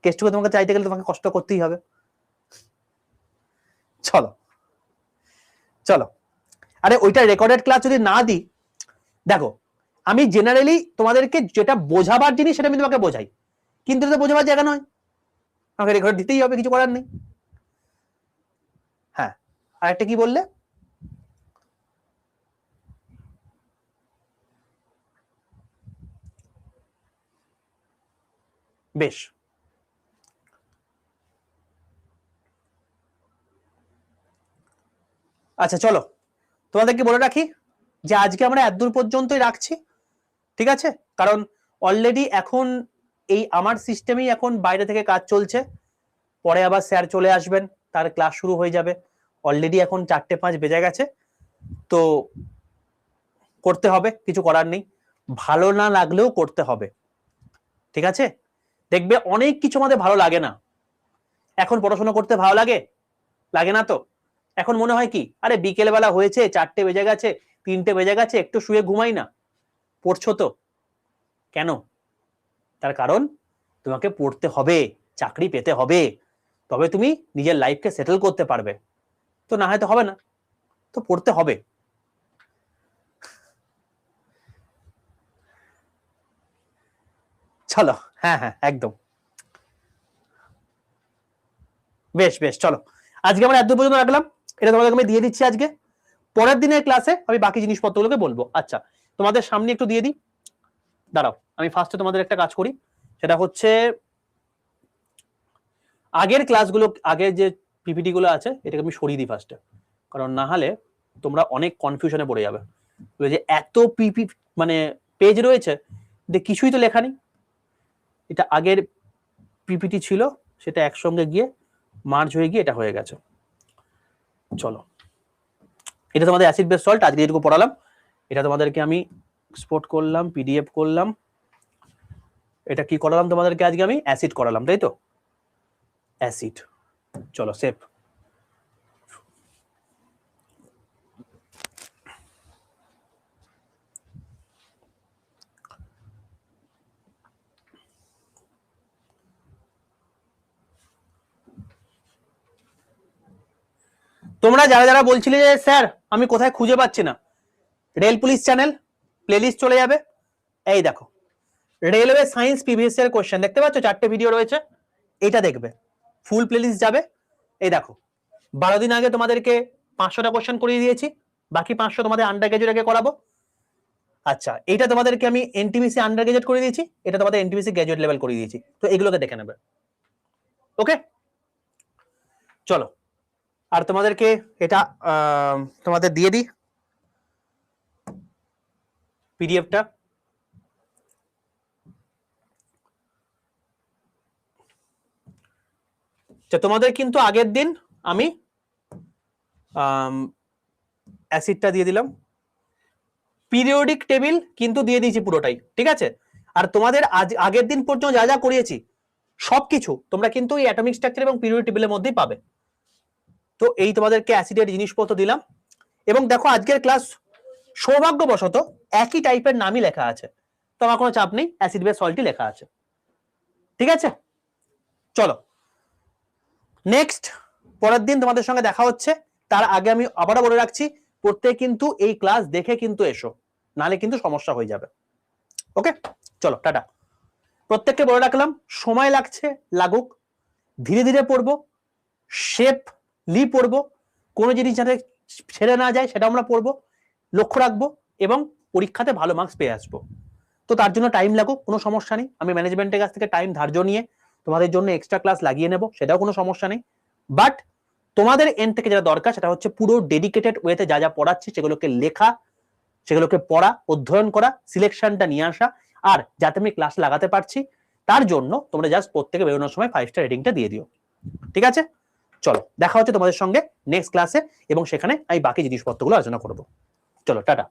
কেষ্টকে তোমাকে চাইতে গেলে তোমাকে কষ্ট করতেই হবে। চলো চলো, আরে ওইটা রেকর্ডেড ক্লাস যদি না দিই, দেখো আমি জেনারেলি তোমাদেরকে যেটা বোঝাবার জিনিস সেটা আমি তোমাকে বোঝাই, কিন্তু এটা বোঝাবার জায়গা নয়, আমাকে রেকর্ড দিতেই হবে, কিছু করার নেই। হ্যাঁ আর একটা কি বললে? বেশ, আচ্ছা চলো তোমাদেরকে বলে রাখি যে আজকে আমরা এতদূর পর্যন্তই রাখছি, ঠিক আছে? কারণ অলরেডি এখন এই আমার সিস্টেমেই এখন বাইরে থেকে কাজ চলছে, পরে আবার স্যার চলে আসবেন, তার ক্লাস শুরু হয়ে যাবে। অলরেডি এখন 4:05 বেজে গেছে, তো করতে হবে, কিছু করার নেই, ভালো না লাগলেও করতে হবে, ঠিক আছে? দেখবে অনেক কিছু আমাদের ভালো লাগে না। এখন পড়াশোনা করতে ভালো লাগে? লাগে না তো। এখন মনে হয় কি, আরে বিকেল বেলা হয়েছে, 4টে বেজে গেছে, 3টে বেজে গেছে, একটু শুয়ে ঘুমাই না। পড়ছো তো কেন? তার কারণ তোমাকে পড়তে হবে, চাকরি পেতে হবে, তবে তুমি নিজের লাইফকে সেটেল করতে পারবে, তো না হয়তো হবে না, তো পড়তে হবে। চলো হ্যাঁ হ্যাঁ একদম, বেশ বেশ, চলো আজকে আমরা এত পর্যন্ত রাখলাম, এটা তোমাদেরকে আমি দিয়ে দিচ্ছি আজকে, পরের দিনের ক্লাসে আমি বাকি জিনিসপত্রগুলোকে বলবো। আচ্ছা তোমাদের সামনে একটু দিয়ে দিই, দাঁড়াও আমি ফার্স্টে তোমাদের একটা কাজ করি, সেটা হচ্ছে আগের ক্লাসগুলো, আগের যে পিপিটি গুলো আছে এটাকে আমি সরিয়ে দিই ফার্স্টে, কারণ না হলে তোমরা অনেক কনফিউশনে পড়ে যাবে, যে এত পিপি মানে পেজ রয়েছে যে কিছুই তো লেখা নেই। এটা আগের পিপিটি ছিল, সেটা একসঙ্গে গিয়ে মার্জ হয়ে গিয়ে এটা হয়ে গেছে। চলো এটা তোমাদের অ্যাসিড বেস সল্ট, আজকে যেটুকু পড়ালাম এটা তোমাদেরকে আমি এক্সপোর্ট করলাম, পিডিএফ করলাম। এটা কি করালাম তোমাদেরকে আজকে? আমি অ্যাসিড করালাম, তাই তো? অ্যাসিড, চলো সেভ। তোমরা যারা যারা বলছিলে যে স্যার আমি কোথায় খুঁজে পাচ্ছি না, রেল পুলিশ চ্যানেল প্লেলিস্ট চলে যাবে, এই দেখো railway science previous year question দেখতে পাচ্ছ, 4টে ভিডিও রয়েছে, এটা দেখবে, ফুল প্লেলিস্ট যাবে। এই দেখো 12 দিন আগে তোমাদেরকে 500টা কোশ্চেন করিয়ে দিয়েছি, বাকি 500 তোমাদের আন্ডার গ্রাজুয়েট আগে করাবো। আচ্ছা এটা তোমাদেরকে আমি এনটিপিসি আন্ডার গ্রাজুয়েট করে দিয়েছি, এটা তোমাদের এনটিপিসি গ্রাজুয়েট লেভেল করে দিয়েছি, তো এগুলোকে দেখে নেবে। ওকে চলো, আর তোমাদেরকে এটা তোমাদের দিয়ে দিই পিডিএফটা। তোমাদের কিন্তু আগের দিন আমি অ্যাসিডটা দিয়ে দিলাম, পিরিয়ডিক টেবিল কিন্তু দিয়ে দিয়েছি পুরোটাই, ঠিক আছে? আর তোমাদের আগের দিন পর্যন্ত যা যা করিয়েছি সবকিছু তোমরা কিন্তু এই অ্যাটমিক স্ট্রাকচার এবং পিরিয়ডিক টেবিলের মধ্যেই পাবে। তো এই তোমাদেরকে অ্যাসিডের জিনিসপত্র দিলাম, এবং দেখো আজকের ক্লাস সৌভাগ্যবশত একই টাইপের নামই লেখা আছে, তো আমার কোনো চাপ নেই, অ্যাসিড বেস সল্টই লেখা আছে, ঠিক আছে? চলো নেক্সট পরের দিন তোমাদের সঙ্গে দেখা হচ্ছে, তার আগে আমি আবারও বলে রাখছি প্রত্যেক কিন্তু এই ক্লাস দেখে কিন্তু এসো, নালে কিন্তু সমস্যা হয়ে যাবে। ওকে চলো টাটা। প্রত্যেককে বলে রাখলাম, সময় লাগছে লাগুক, ধীরে ধীরে পড়বো, শেপলি পড়বো, কোনো জিনিস যাতে ছেড়ে না যায় সেটা আমরা পড়বো, লক্ষ্য রাখবো এবং পরীক্ষাতে ভালো মার্কস পেয়ে আসবো। তো তার জন্য টাইম লাগুক, কোনো সমস্যা নেই, আমি ম্যানেজমেন্টের কাছ থেকে টাইম ধার্য নিয়ে তোমাদের জন্য এক্সট্রা ক্লাস লাগিয়ে নেব, সেটাও কোনো সমস্যা নেই। বাট তোমাদের এন্ড থেকে যেটা দরকার সেটা হচ্ছে পুরো ডেডিকেটেড ওয়েতে যা যা পড়াচ্ছি সেগুলোকে লেখা, সেগুলোকে পড়া, অধ্যয়ন করা, সিলেকশনটা নিয়ে আসা, আর যাতে আমি ক্লাস লাগাতে পারছি তার জন্য তোমরা জাস্ট প্রত্যেকে বেরোনোর সময় 5 স্টার রেটিংটা দিয়ে দিও। ঠিক আছে, চলো দেখা হচ্ছে তোমাদের সঙ্গে নেক্সট ক্লাসে, এবং সেখানে আমি বাকি জিনিসপত্রগুলো আলোচনা করবো। চলো টাটা।